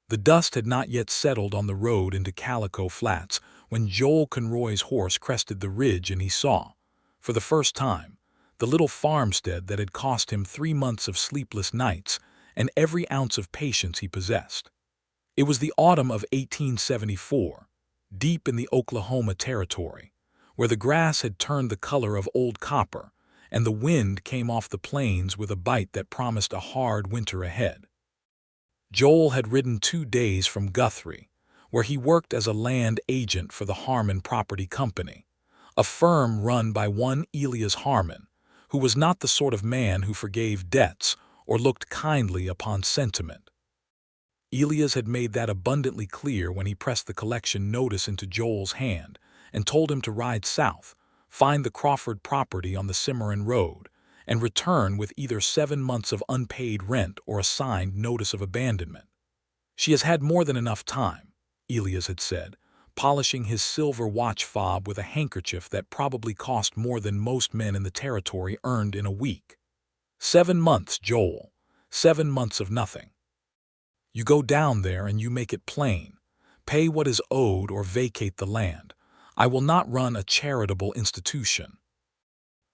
The dust had not yet settled on the road into Calico Flats when Joel Conroy's horse crested the ridge and he saw, for the first time, the little farmstead that had cost him 3 months of sleepless nights and every ounce of patience he possessed. It was the autumn of 1874, deep in the Oklahoma Territory, where the grass had turned the color of old copper and the wind came off the plains with a bite that promised a hard winter ahead. Joel had ridden 2 days from Guthrie, where he worked as a land agent for the Harmon Property Company, a firm run by one Elias Harmon, who was not the sort of man who forgave debts or looked kindly upon sentiment. Elias had made that abundantly clear when he pressed the collection notice into Joel's hand and told him to ride south, find the Crawford property on the Cimarron Road, and return with either 7 months of unpaid rent or a signed notice of abandonment. "She has had more than enough time," Elias had said, polishing his silver watch fob with a handkerchief that probably cost more than most men in the territory earned in a week. 7 months, Joel. 7 months of nothing. You go down there and you make it plain. Pay what is owed or vacate the land. I will not run a charitable institution."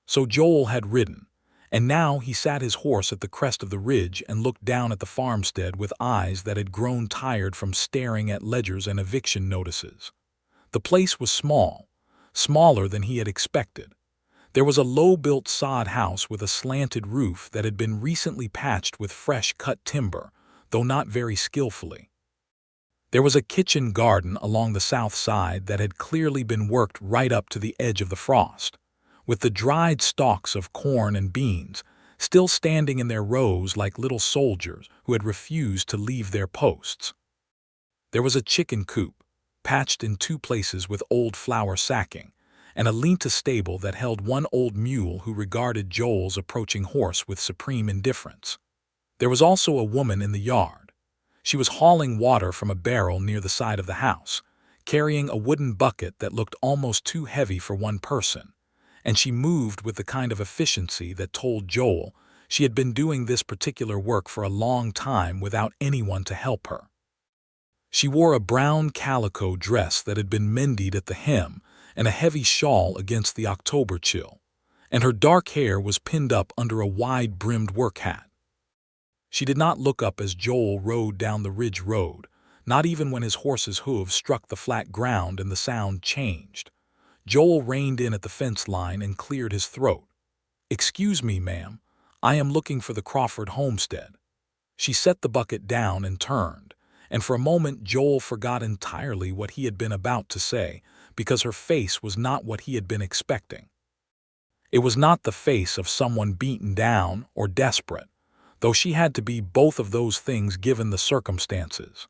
So Joel had ridden, and now he sat his horse at the crest of the ridge and looked down at the farmstead with eyes that had grown tired from staring at ledgers and eviction notices. The place was small, smaller than he had expected. There was a low-built sod house with a slanted roof that had been recently patched with fresh-cut timber, though not very skillfully. There was a kitchen garden along the south side that had clearly been worked right up to the edge of the frost, with the dried stalks of corn and beans still standing in their rows like little soldiers who had refused to leave their posts. There was a chicken coop, patched in 2 places with old flour sacking, and a lean-to stable that held one old mule who regarded Joel's approaching horse with supreme indifference. There was also a woman in the yard. She was hauling water from a barrel near the side of the house, carrying a wooden bucket that looked almost too heavy for one person, and she moved with the kind of efficiency that told Joel she had been doing this particular work for a long time without anyone to help her. She wore a brown calico dress that had been mended at the hem and a heavy shawl against the October chill, and her dark hair was pinned up under a wide-brimmed work hat. She did not look up as Joel rode down the ridge road, not even when his horse's hooves struck the flat ground and the sound changed. Joel reined in at the fence line and cleared his throat. "Excuse me, ma'am. I am looking for the Crawford homestead." She set the bucket down and turned, and for a moment Joel forgot entirely what he had been about to say because her face was not what he had been expecting. It was not the face of someone beaten down or desperate, though she had to be both of those things given the circumstances.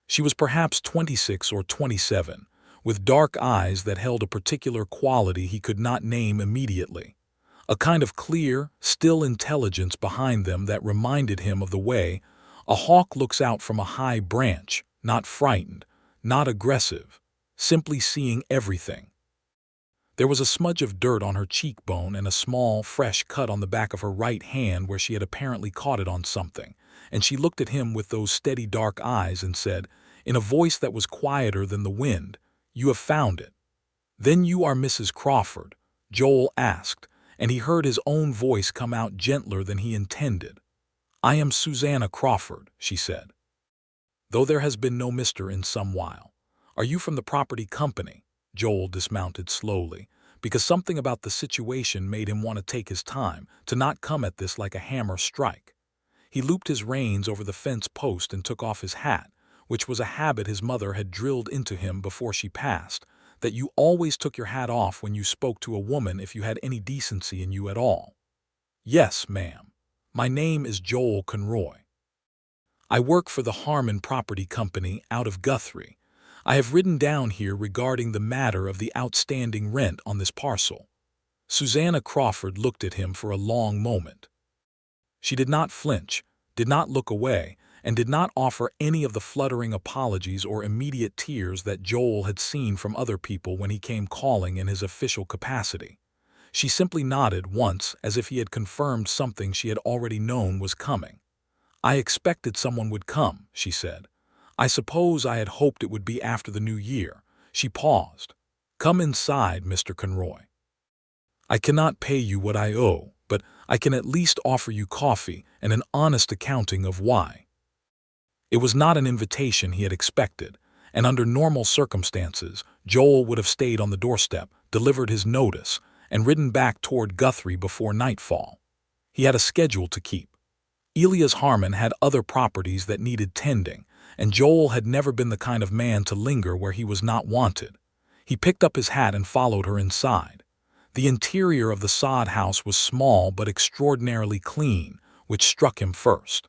She was perhaps 26 or 27, with dark eyes that held a particular quality he could not name immediately, a kind of clear, still intelligence behind them that reminded him of the way a hawk looks out from a high branch, not frightened, not aggressive, simply seeing everything. There was a smudge of dirt on her cheekbone and a small, fresh cut on the back of her right hand where she had apparently caught it on something, and she looked at him with those steady dark eyes and said, in a voice that was quieter than the wind, "You have found it." "Then you are Mrs. Crawford?" Joel asked, and he heard his own voice come out gentler than he intended. "I am Susanna Crawford," she said, "though there has been no Mr. in some while. Are you from the property company?" Joel dismounted slowly, because something about the situation made him want to take his time, to not come at this like a hammer strike. He looped his reins over the fence post and took off his hat, which was a habit his mother had drilled into him before she passed, that you always took your hat off when you spoke to a woman if you had any decency in you at all. "Yes, ma'am. My name is Joel Conroy. I work for the Harmon Property Company out of Guthrie. I have ridden down here regarding the matter of the outstanding rent on this parcel." Susanna Crawford looked at him for a long moment. She did not flinch, did not look away, and did not offer any of the fluttering apologies or immediate tears that Joel had seen from other people when he came calling in his official capacity. She simply nodded once as if he had confirmed something she had already known was coming. "I expected someone would come," she said. I suppose I had hoped it would be after the new year. She paused. Come inside, Mr. Conroy. I cannot pay you what I owe, but I can at least offer you coffee and an honest accounting of why. It was not an invitation he had expected, and under normal circumstances, Joel would have stayed on the doorstep, delivered his notice, and ridden back toward Guthrie before nightfall. He had a schedule to keep. Elias Harmon had other properties that needed tending, and Joel had never been the kind of man to linger where he was not wanted. He picked up his hat and followed her inside. The interior of the sod house was small but extraordinarily clean, which struck him first.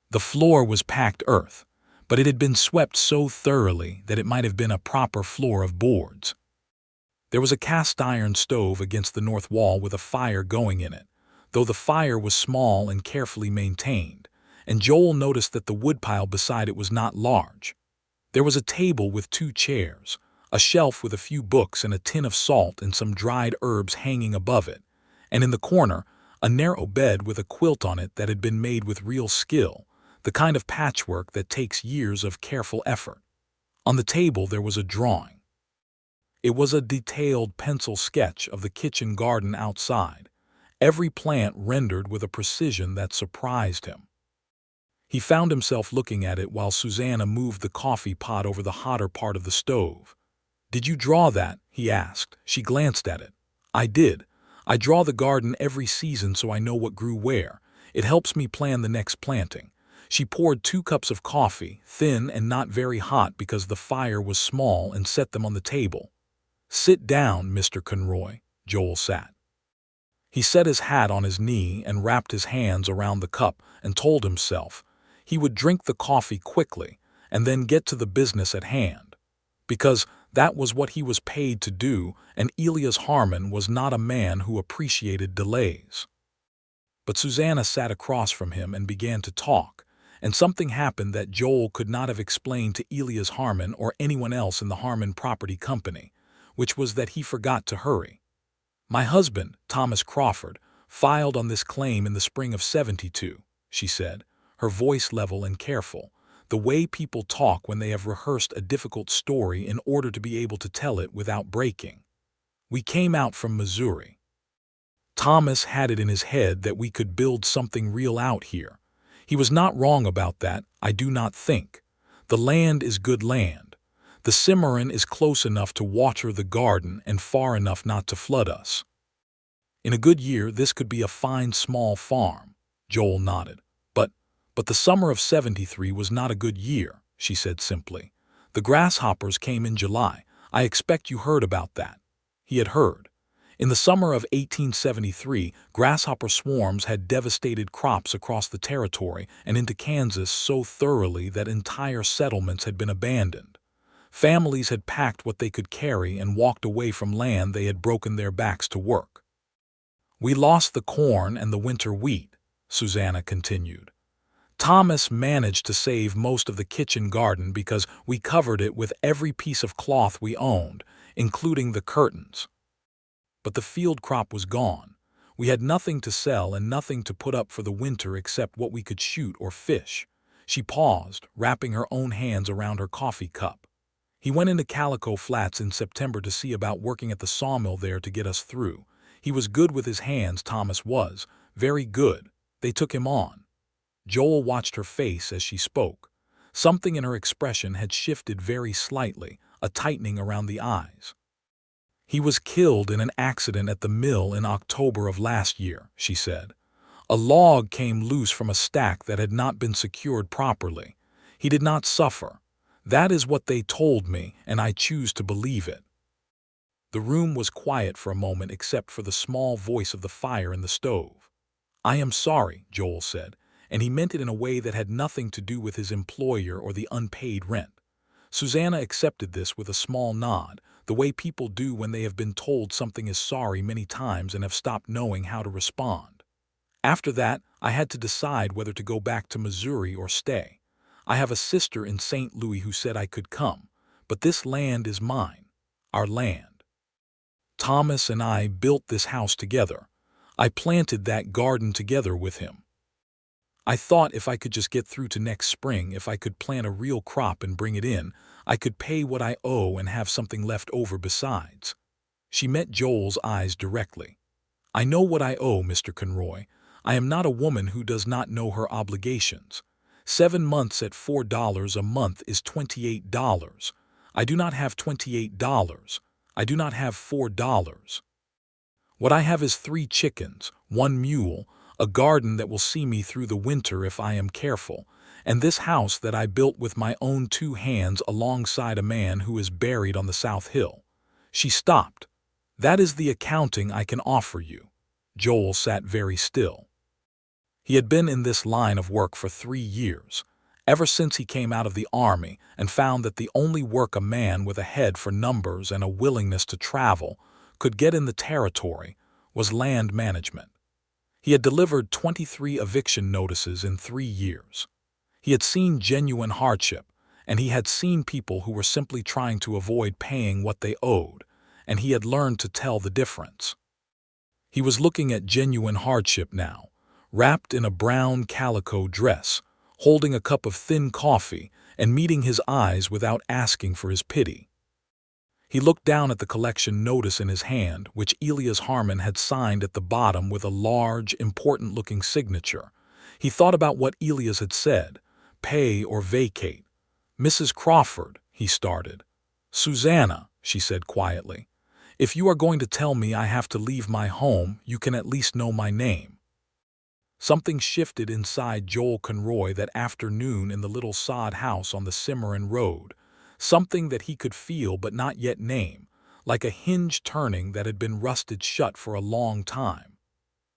The floor was packed earth, but it had been swept so thoroughly that it might have been a proper floor of boards. There was a cast-iron stove against the north wall with a fire going in it, though the fire was small and carefully maintained, and Joel noticed that the woodpile beside it was not large. There was a table with 2 chairs, a shelf with a few books and a tin of salt and some dried herbs hanging above it, and in the corner, a narrow bed with a quilt on it that had been made with real skill, the kind of patchwork that takes years of careful effort. On the table there was a drawing. It was a detailed pencil sketch of the kitchen garden outside, every plant rendered with a precision that surprised him. He found himself looking at it while Susanna moved the coffee pot over the hotter part of the stove. "Did you draw that?" he asked. She glanced at it. "I did. I draw the garden every season so I know what grew where. It helps me plan the next planting." She poured 2 cups of coffee, thin and not very hot because the fire was small, and set them on the table. "Sit down, Mr. Conroy." Joel sat. He set his hat on his knee and wrapped his hands around the cup and told himself he would drink the coffee quickly and then get to the business at hand, because that was what he was paid to do, and Elias Harmon was not a man who appreciated delays. But Susanna sat across from him and began to talk, and something happened that Joel could not have explained to Elias Harmon or anyone else in the Harmon Property Company, which was that he forgot to hurry. "My husband, Thomas Crawford, filed on this claim in the spring of '72, she said, her voice level and careful, the way people talk when they have rehearsed a difficult story in order to be able to tell it without breaking. "We came out from Missouri. Thomas had it in his head that we could build something real out here. He was not wrong about that, I do not think. The land is good land. The Cimarron is close enough to water the garden and far enough not to flood us. In a good year this could be a fine small farm." Joel nodded. But the summer of '73 was not a good year," she said simply. "The grasshoppers came in July. I expect you heard about that." He had heard. In the summer of 1873, grasshopper swarms had devastated crops across the territory and into Kansas so thoroughly that entire settlements had been abandoned. Families had packed what they could carry and walked away from land they had broken their backs to work. "We lost the corn and the winter wheat," Susanna continued. "Thomas managed to save most of the kitchen garden because we covered it with every piece of cloth we owned, including the curtains. But the field crop was gone. We had nothing to sell and nothing to put up for the winter except what we could shoot or fish." She paused, wrapping her own hands around her coffee cup. "He went into Calico Flats in September to see about working at the sawmill there to get us through. He was good with his hands, Thomas was, very good. They took him on." Joel watched her face as she spoke. Something in her expression had shifted very slightly, a tightening around the eyes. "He was killed in an accident at the mill in October of last year," she said. "A log came loose from a stack that had not been secured properly. He did not suffer. That is what they told me, and I choose to believe it." The room was quiet for a moment except for the small voice of the fire in the stove. "I am sorry," Joel said, and he meant it in a way that had nothing to do with his employer or the unpaid rent. Susanna accepted this with a small nod, the way people do when they have been told something is sorry many times and have stopped knowing how to respond. "After that, I had to decide whether to go back to Missouri or stay. I have a sister in St. Louis who said I could come, but this land is mine, our land. Thomas and I built this house together. I planted that garden together with him. I thought if I could just get through to next spring, if I could plant a real crop and bring it in, I could pay what I owe and have something left over besides." She met Joel's eyes directly. "I know what I owe, Mr. Conroy. I am not a woman who does not know her obligations. 7 months at $4 a month is $28. I do not have $28. I do not have $4. What I have is 3 chickens, 1 mule, a garden that will see me through the winter if I am careful, and this house that I built with my own 2 hands alongside a man who is buried on the South Hill." She stopped. "That is the accounting I can offer you." Joel sat very still. He had been in this line of work for 3 years, ever since he came out of the army and found that the only work a man with a head for numbers and a willingness to travel could get in the territory was land management. He had delivered 23 eviction notices in 3 years. He had seen genuine hardship, and he had seen people who were simply trying to avoid paying what they owed, and he had learned to tell the difference. He was looking at genuine hardship now, wrapped in a brown calico dress, holding a cup of thin coffee and meeting his eyes without asking for his pity. He looked down at the collection notice in his hand, which Elias Harmon had signed at the bottom with a large, important-looking signature. He thought about what Elias had said, pay or vacate. "Mrs. Crawford," he started. "Susanna," she said quietly, "if you are going to tell me I have to leave my home, you can at least know my name." Something shifted inside Joel Conroy that afternoon in the little sod house on the Cimarron Road, something that he could feel but not yet name, like a hinge turning that had been rusted shut for a long time.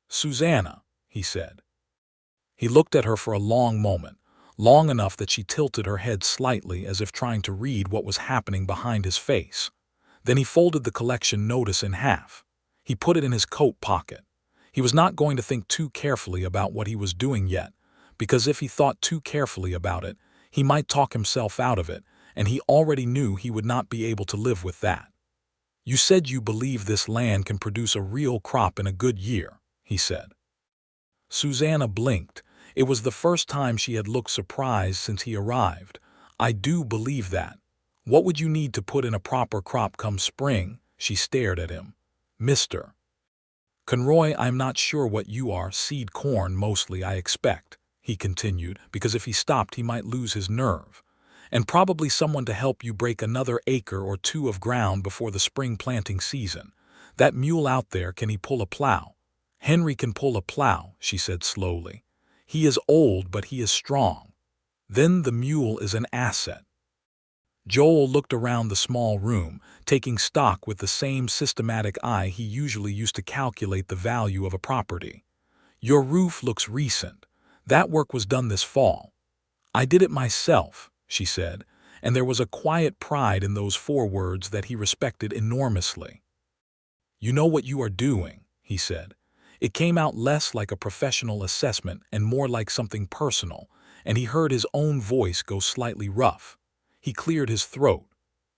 "Susanna," he said. He looked at her for a long moment, long enough that she tilted her head slightly as if trying to read what was happening behind his face. Then he folded the collection notice in half. He put it in his coat pocket. He was not going to think too carefully about what he was doing yet, because if he thought too carefully about it, he might talk himself out of it, and he already knew he would not be able to live with that. "You said you believe this land can produce a real crop in a good year," he said. Susanna blinked. It was the first time she had looked surprised since he arrived. "I do believe that. What would you need to put in a proper crop come spring?" She stared at him. "Mr. Conroy, I'm not sure what you are. Seed corn mostly, I expect," he continued, because if he stopped he might lose his nerve. "And probably someone to help you break another acre or 2 of ground before the spring planting season. That mule out there, can he pull a plow?" "Henry can pull a plow," she said slowly. "He is old, but he is strong." "Then the mule is an asset." Joel looked around the small room, taking stock with the same systematic eye he usually used to calculate the value of a property. "Your roof looks recent. That work was done this fall." "I did it myself," she said, and there was a quiet pride in those 4 words that he respected enormously. "You know what you are doing," he said. It came out less like a professional assessment and more like something personal, and he heard his own voice go slightly rough. He cleared his throat.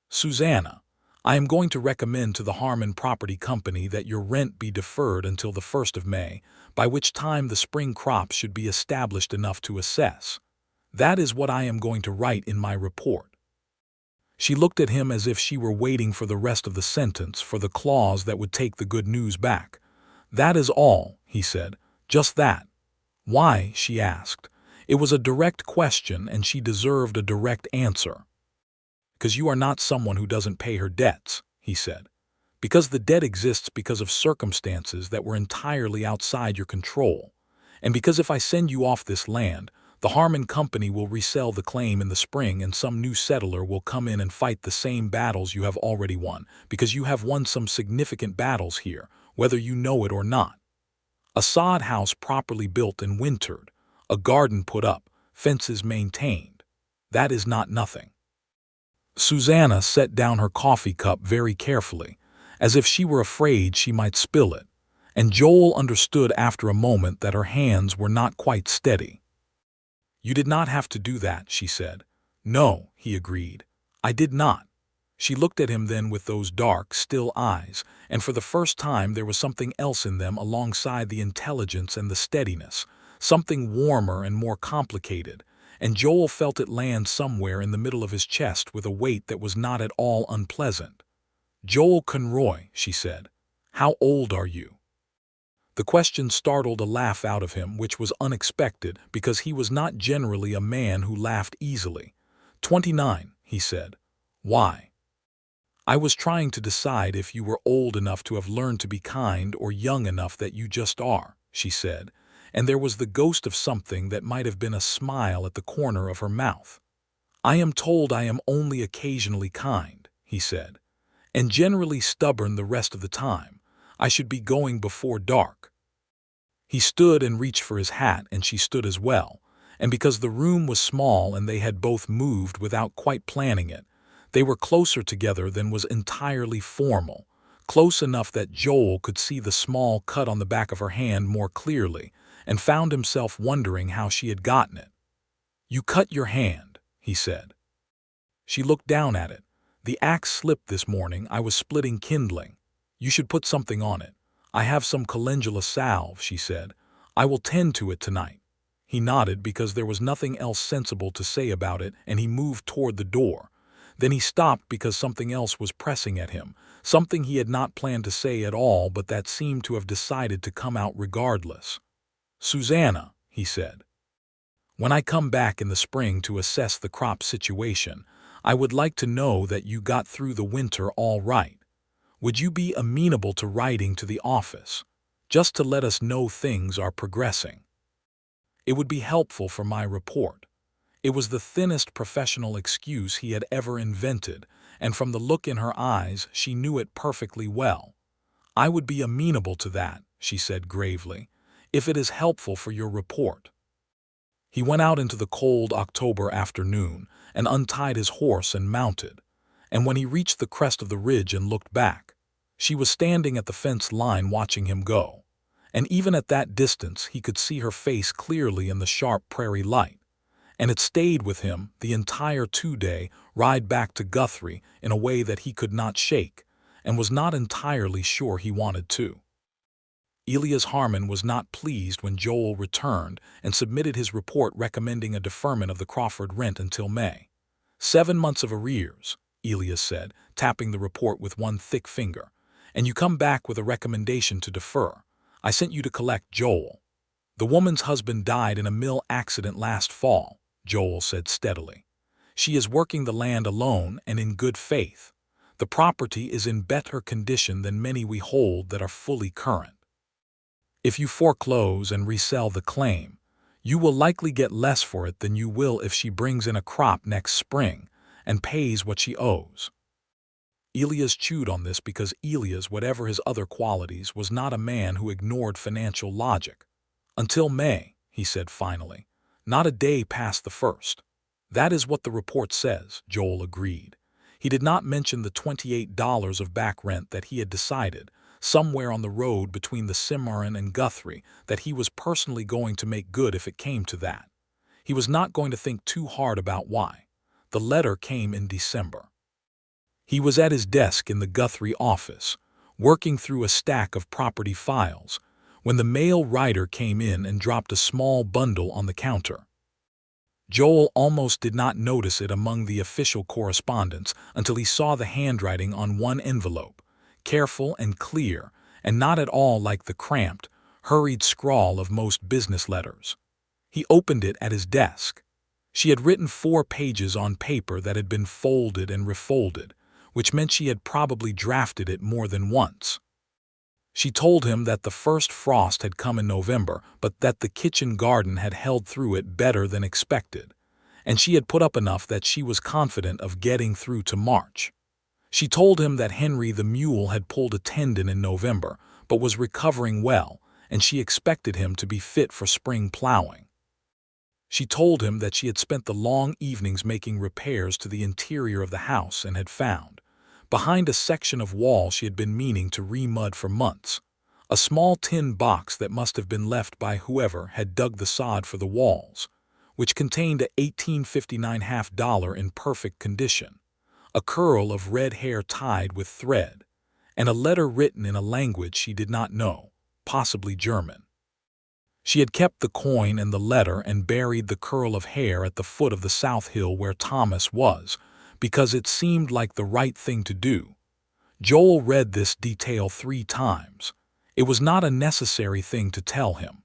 "Susanna, I am going to recommend to the Harmon Property Company that your rent be deferred until the 1st of May, by which time the spring crops should be established enough to assess. That is what I am going to write in my report." She looked at him as if she were waiting for the rest of the sentence, for the clause that would take the good news back. "That is all," he said. "Just that." "Why?" she asked. It was a direct question, and she deserved a direct answer. "Because you are not someone who doesn't pay her debts," he said. "Because the debt exists because of circumstances that were entirely outside your control. And because if I send you off this land, the Harmon Company will resell the claim in the spring and some new settler will come in and fight the same battles you have already won, because you have won some significant battles here, whether you know it or not. A sod house properly built and wintered, a garden put up, fences maintained. That is not nothing." Susanna set down her coffee cup very carefully, as if she were afraid she might spill it, and Joel understood after a moment that her hands were not quite steady. "You did not have to do that," she said. "No," he agreed. "I did not." She looked at him then with those dark, still eyes, and for the first time there was something else in them alongside the intelligence and the steadiness, something warmer and more complicated, and Joel felt it land somewhere in the middle of his chest with a weight that was not at all unpleasant. "Joel Conroy," she said. "How old are you?" The question startled a laugh out of him, which was unexpected because he was not generally a man who laughed easily. 29, he said. "Why?" "I was trying to decide if you were old enough to have learned to be kind or young enough that you just are," she said, and there was the ghost of something that might have been a smile at the corner of her mouth. "I am told I am only occasionally kind," he said, "and generally stubborn the rest of the time. I should be going before dark." He stood and reached for his hat, and she stood as well, and because the room was small and they had both moved without quite planning it, they were closer together than was entirely formal, close enough that Joel could see the small cut on the back of her hand more clearly, and found himself wondering how she had gotten it. "You cut your hand," he said. She looked down at it. "The axe slipped this morning. I was splitting kindling. You should put something on it. I have some calendula salve," she said. "I will tend to it tonight." He nodded because there was nothing else sensible to say about it, and he moved toward the door. Then he stopped because something else was pressing at him, something he had not planned to say at all but that seemed to have decided to come out regardless. "Susanna," he said, "when I come back in the spring to assess the crop situation, I would like to know that you got through the winter all right. Would you be amenable to writing to the office, just to let us know things are progressing? It would be helpful for my report." It was the thinnest professional excuse he had ever invented, and from the look in her eyes she knew it perfectly well. "I would be amenable to that," she said gravely, "if it is helpful for your report." He went out into the cold October afternoon and untied his horse and mounted, and when he reached the crest of the ridge and looked back, she was standing at the fence line watching him go, and even at that distance he could see her face clearly in the sharp prairie light. And it stayed with him the entire 2-day ride back to Guthrie in a way that he could not shake, and was not entirely sure he wanted to. Elias Harmon was not pleased when Joel returned and submitted his report recommending a deferment of the Crawford rent until May. 7 months of arrears, Elias said, tapping the report with one thick finger. "And you come back with a recommendation to defer. I sent you to collect Joel." "The woman's husband died in a mill accident last fall," Joel said steadily. "She is working the land alone and in good faith. The property is in better condition than many we hold that are fully current. If you foreclose and resell the claim, you will likely get less for it than you will if she brings in a crop next spring and pays what she owes." Elias chewed on this because Elias, whatever his other qualities, was not a man who ignored financial logic. "Until May," he said finally. "Not a day past the 1st. "That is what the report says," Joel agreed. He did not mention the $28 of back rent that he had decided, somewhere on the road between the Cimarron and Guthrie, that he was personally going to make good if it came to that. He was not going to think too hard about why. The letter came in December. He was at his desk in the Guthrie office, working through a stack of property files, when the mail rider came in and dropped a small bundle on the counter. Joel almost did not notice it among the official correspondence until he saw the handwriting on one envelope, careful and clear, and not at all like the cramped, hurried scrawl of most business letters. He opened it at his desk. She had written 4 pages on paper that had been folded and refolded, which meant she had probably drafted it more than once. She told him that the first frost had come in November, but that the kitchen garden had held through it better than expected, and she had put up enough that she was confident of getting through to March. She told him that Henry the mule had pulled a tendon in November, but was recovering well, and she expected him to be fit for spring plowing. She told him that she had spent the long evenings making repairs to the interior of the house and had found, behind a section of wall she had been meaning to remud for months, a small tin box that must have been left by whoever had dug the sod for the walls, which contained a $18.59 half-dollar in perfect condition, a curl of red hair tied with thread, and a letter written in a language she did not know, possibly German. She had kept the coin and the letter and buried the curl of hair at the foot of the south hill where Thomas was, because it seemed like the right thing to do. Joel read this detail 3 times. It was not a necessary thing to tell him.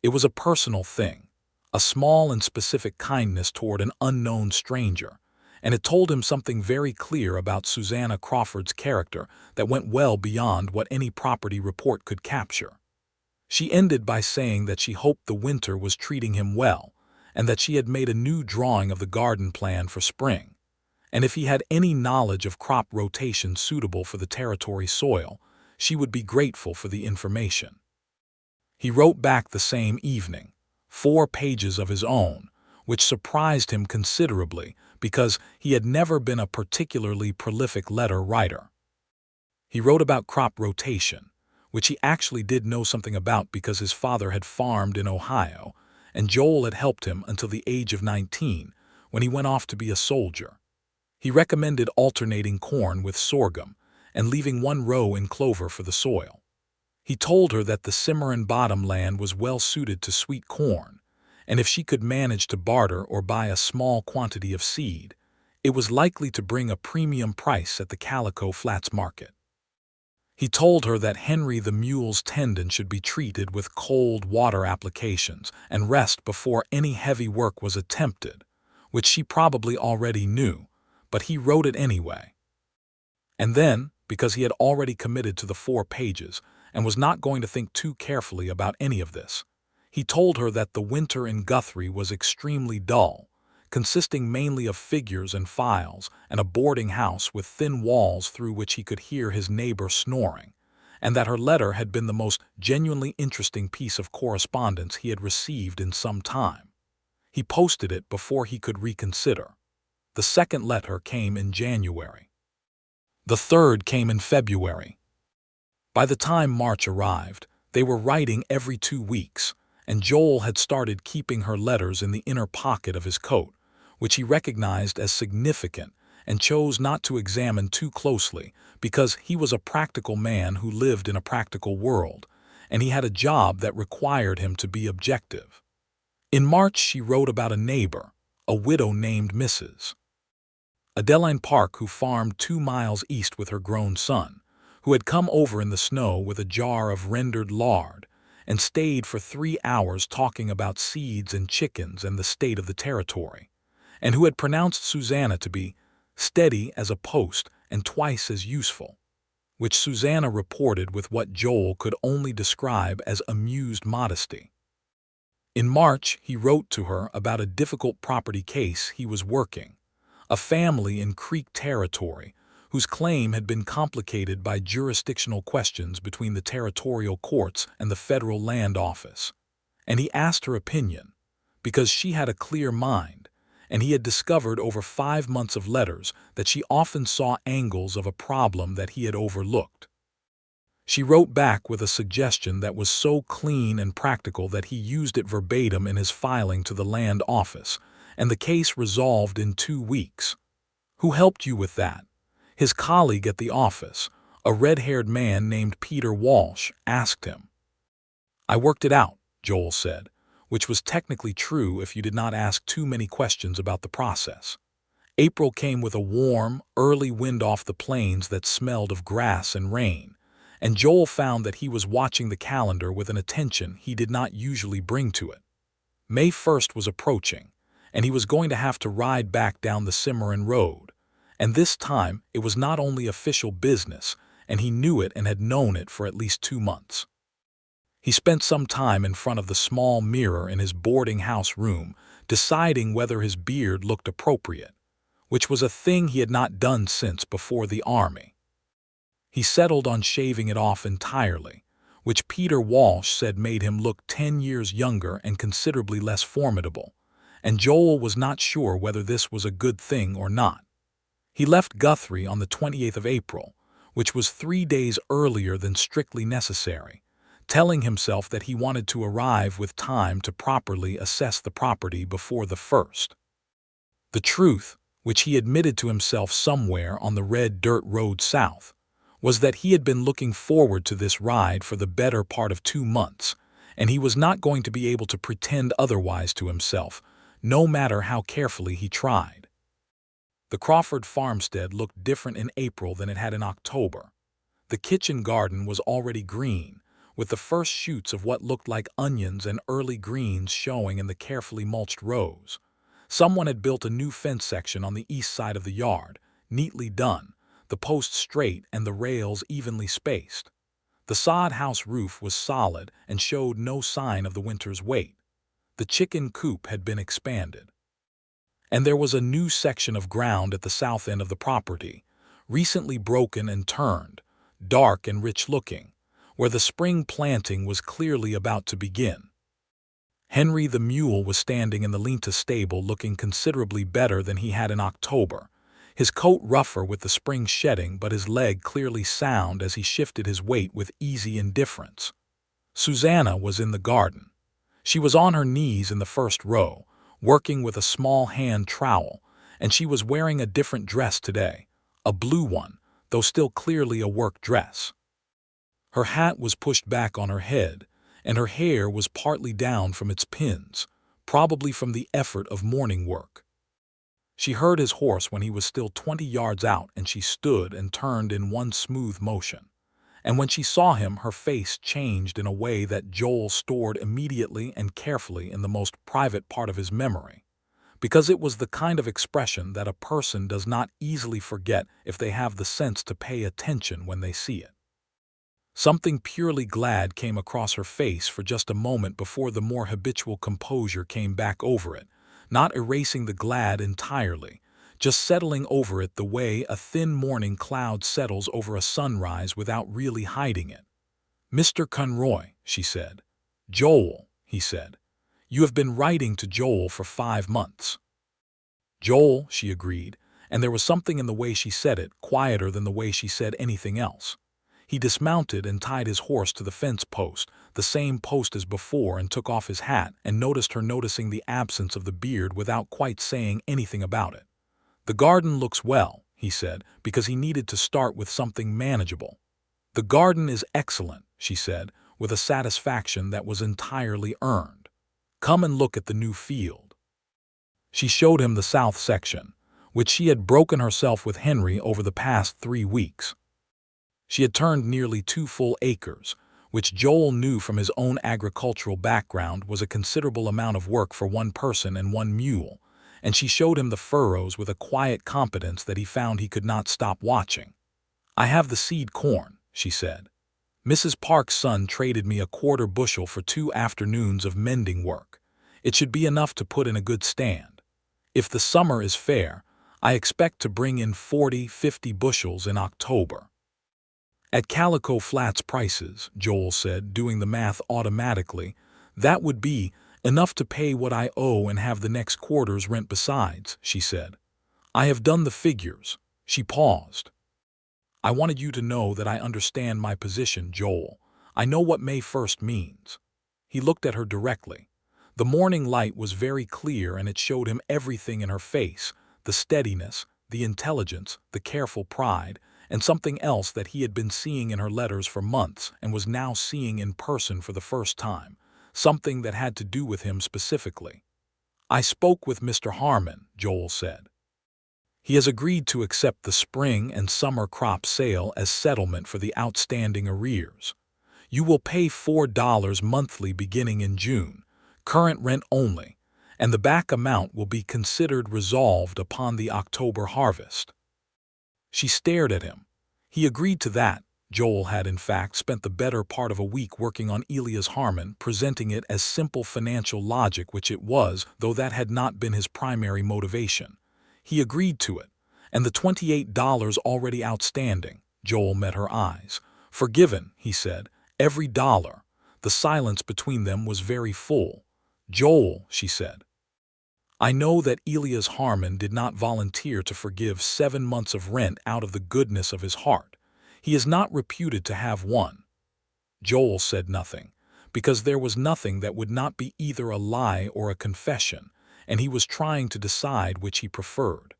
It was a personal thing, a small and specific kindness toward an unknown stranger, and it told him something very clear about Susanna Crawford's character that went well beyond what any property report could capture. She ended by saying that she hoped the winter was treating him well, and that she had made a new drawing of the garden plan for spring, and if he had any knowledge of crop rotation suitable for the territory soil, she would be grateful for the information. He wrote back the same evening, 4 pages of his own, which surprised him considerably because he had never been a particularly prolific letter writer. He wrote about crop rotation, which he actually did know something about because his father had farmed in Ohio, and Joel had helped him until the age of 19, when he went off to be a soldier. He recommended alternating corn with sorghum and leaving 1 row in clover for the soil. He told her that the Cimarron bottom land was well suited to sweet corn, and if she could manage to barter or buy a small quantity of seed, it was likely to bring a premium price at the Calico Flats market. He told her that Henry the mule's tendon should be treated with cold water applications and rest before any heavy work was attempted, which she probably already knew, but he wrote it anyway. And then, because he had already committed to the 4 pages and was not going to think too carefully about any of this, he told her that the winter in Guthrie was extremely dull, consisting mainly of figures and files and a boarding house with thin walls through which he could hear his neighbor snoring, and that her letter had been the most genuinely interesting piece of correspondence he had received in some time. He posted it before he could reconsider. The second letter came in January. The third came in February. By the time March arrived, they were writing every 2 weeks, and Joel had started keeping her letters in the inner pocket of his coat, which he recognized as significant and chose not to examine too closely because he was a practical man who lived in a practical world, and he had a job that required him to be objective. In March she wrote about a neighbor, a widow named Mrs. Adeline Park, who farmed 2 miles east with her grown son, who had come over in the snow with a jar of rendered lard and stayed for 3 hours talking about seeds and chickens and the state of the territory, and who had pronounced Susanna to be steady as a post and twice as useful, which Susanna reported with what Joel could only describe as amused modesty. In March he wrote to her about a difficult property case he was working, a family in Creek territory whose claim had been complicated by jurisdictional questions between the territorial courts and the federal land office, and he asked her opinion, because she had a clear mind, and he had discovered over 5 months of letters that she often saw angles of a problem that he had overlooked. She wrote back with a suggestion that was so clean and practical that he used it verbatim in his filing to the land office, and the case resolved in 2 weeks. Who helped you with that? His colleague at the office, a red-haired man named Peter Walsh, asked him. I worked it out, Joel said, which was technically true if you did not ask too many questions about the process. April came with a warm, early wind off the plains that smelled of grass and rain, and Joel found that he was watching the calendar with an attention he did not usually bring to it. May 1st was approaching, and he was going to have to ride back down the Cimarron Road, and this time it was not only official business, and he knew it and had known it for at least 2 months. He spent some time in front of the small mirror in his boarding house room, deciding whether his beard looked appropriate, which was a thing he had not done since before the army. He settled on shaving it off entirely, which Peter Walsh said made him look 10 years younger and considerably less formidable, and Joel was not sure whether this was a good thing or not. He left Guthrie on the 28th of April, which was 3 days earlier than strictly necessary, telling himself that he wanted to arrive with time to properly assess the property before the 1st. The truth, which he admitted to himself somewhere on the red dirt road south, was that he had been looking forward to this ride for the better part of 2 months, and he was not going to be able to pretend otherwise to himself, no matter how carefully he tried. The Crawford farmstead looked different in April than it had in October. The kitchen garden was already green, with the first shoots of what looked like onions and early greens showing in the carefully mulched rows. Someone had built a new fence section on the east side of the yard, neatly done, the posts straight and the rails evenly spaced. The sod house roof was solid and showed no sign of the winter's weight. The chicken coop had been expanded. And there was a new section of ground at the south end of the property, recently broken and turned, dark and rich-looking, where the spring planting was clearly about to begin. Henry the mule was standing in the Lenta stable looking considerably better than he had in October, his coat rougher with the spring shedding but his leg clearly sound as he shifted his weight with easy indifference. Susanna was in the garden. She was on her knees in the first row, working with a small hand trowel, and she was wearing a different dress today, a blue one, though still clearly a work dress. Her hat was pushed back on her head, and her hair was partly down from its pins, probably from the effort of morning work. She heard his horse when he was still 20 yards out, and she stood and turned in one smooth motion. And when she saw him, her face changed in a way that Joel stored immediately and carefully in the most private part of his memory, because it was the kind of expression that a person does not easily forget if they have the sense to pay attention when they see it. Something purely glad came across her face for just a moment before the more habitual composure came back over it, not erasing the glad entirely, just settling over it the way a thin morning cloud settles over a sunrise without really hiding it. "Mr. Conroy," she said. "Joel," he said. "You have been writing to Joel for 5 months." "Joel," she agreed, and there was something in the way she said it, quieter than the way she said anything else. He dismounted and tied his horse to the fence post, the same post as before, and took off his hat and noticed her noticing the absence of the beard without quite saying anything about it. "The garden looks well," he said, because he needed to start with something manageable. "The garden is excellent," she said, with a satisfaction that was entirely earned. "Come and look at the new field." She showed him the south section, which she had broken herself with Henry over the past 3 weeks. She had turned nearly 2 full acres, which Joel knew from his own agricultural background was a considerable amount of work for one person and one mule, and she showed him the furrows with a quiet competence that he found he could not stop watching. "I have the seed corn," she said. "Mrs. Park's son traded me a 1/4 bushel for 2 afternoons of mending work. It should be enough to put in a good stand. If the summer is fair, I expect to bring in 40-50 bushels in October." "At Calico Flats prices," Joel said, doing the math automatically, "that would be enough to pay what I owe and have the next quarter's rent besides," she said. "I have done the figures." She paused. "I wanted you to know that I understand my position, Joel. I know what May 1st means." He looked at her directly. The morning light was very clear, and it showed him everything in her face, the steadiness, the intelligence, the careful pride, and something else that he had been seeing in her letters for months and was now seeing in person for the first time, something that had to do with him specifically. "I spoke with Mr. Harmon," Joel said. "He has agreed to accept the spring and summer crop sale as settlement for the outstanding arrears. You will pay $4 monthly beginning in June, current rent only, and the back amount will be considered resolved upon the October harvest." She stared at him. He agreed to that. Joel had, in fact, spent the better part of a week working on Elias Harmon, presenting it as simple financial logic, which it was, though that had not been his primary motivation. He agreed to it, and the $28 already outstanding. Joel met her eyes. "Forgiven," he said, "every dollar." The silence between them was very full. "Joel," she said, "I know that Elias Harmon did not volunteer to forgive 7 months of rent out of the goodness of his heart. He is not reputed to have one." Joel said nothing, because there was nothing that would not be either a lie or a confession, and he was trying to decide which he preferred.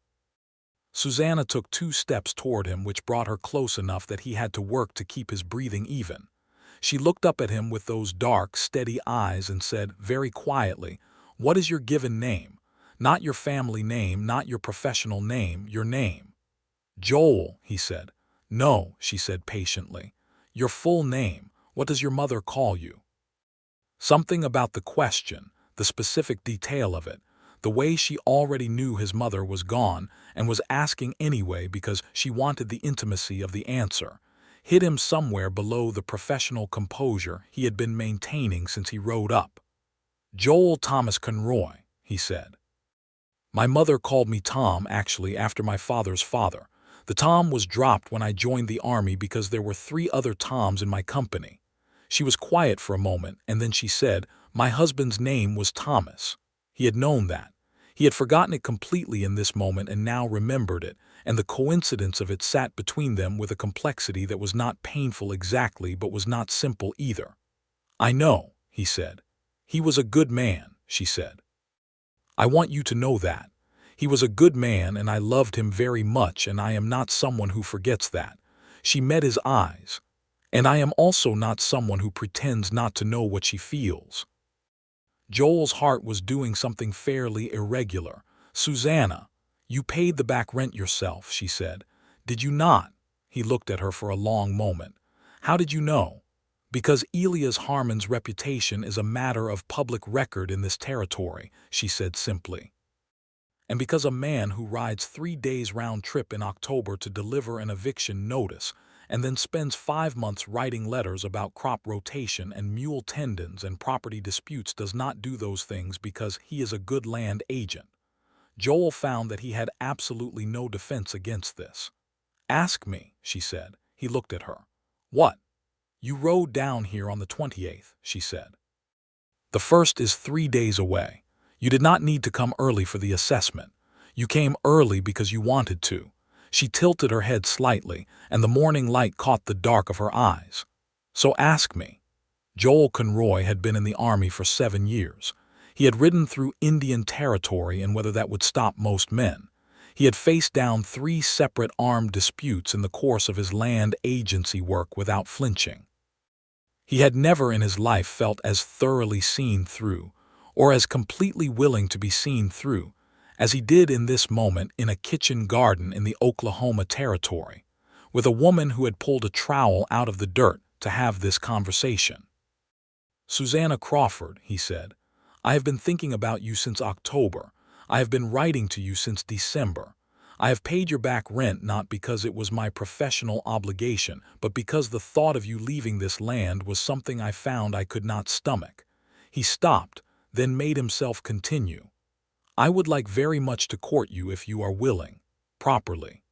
Susanna took 2 steps toward him, which brought her close enough that he had to work to keep his breathing even. She looked up at him with those dark, steady eyes and said, very quietly, "What is your given name? Not your family name, not your professional name, your name." "Joel," he said. "No," she said patiently. "Your full name. What does your mother call you?" Something about the question, the specific detail of it, the way she already knew his mother was gone and was asking anyway because she wanted the intimacy of the answer, hid him somewhere below the professional composure he had been maintaining since he rode up. "Joel Thomas Conroy," he said. "My mother called me Tom, actually, after my father's father. The Tom was dropped when I joined the army because there were 3 other Toms in my company." She was quiet for a moment, and then she said, "My husband's name was Thomas." He had known that. He had forgotten it completely in this moment and now remembered it, and the coincidence of it sat between them with a complexity that was not painful exactly but was not simple either. "I know," he said. "He was a good man," she said. "I want you to know that. He was a good man and I loved him very much, and I am not someone who forgets that." She met his eyes. "And I am also not someone who pretends not to know what she feels." Joel's heart was doing something fairly irregular. "Susanna, you paid the back rent yourself," she said. "Did you not?" He looked at her for a long moment. "How did you know?" "Because Elias Harmon's reputation is a matter of public record in this territory," she said simply. "And because a man who rides 3 days round trip in October to deliver an eviction notice and then spends 5 months writing letters about crop rotation and mule tendons and property disputes does not do those things because he is a good land agent." Joel found that he had absolutely no defense against this. "Ask me," she said. He looked at her. "What?" "You rode down here on the 28th, she said. "The first is 3 days away. You did not need to come early for the assessment. You came early because you wanted to." She tilted her head slightly, and the morning light caught the dark of her eyes. "So ask me." Joel Conroy had been in the army for 7 years. He had ridden through Indian Territory, and whether that would stop most men. He had faced down 3 separate armed disputes in the course of his land agency work without flinching. He had never in his life felt as thoroughly seen through, or as completely willing to be seen through, as he did in this moment in a kitchen garden in the Oklahoma Territory, with a woman who had pulled a trowel out of the dirt to have this conversation. "Susanna Crawford," he said, "I have been thinking about you since October. I have been writing to you since December. I have paid your back rent not because it was my professional obligation, but because the thought of you leaving this land was something I found I could not stomach." He stopped, then made himself continue. "I would like very much to court you if you are willing, properly.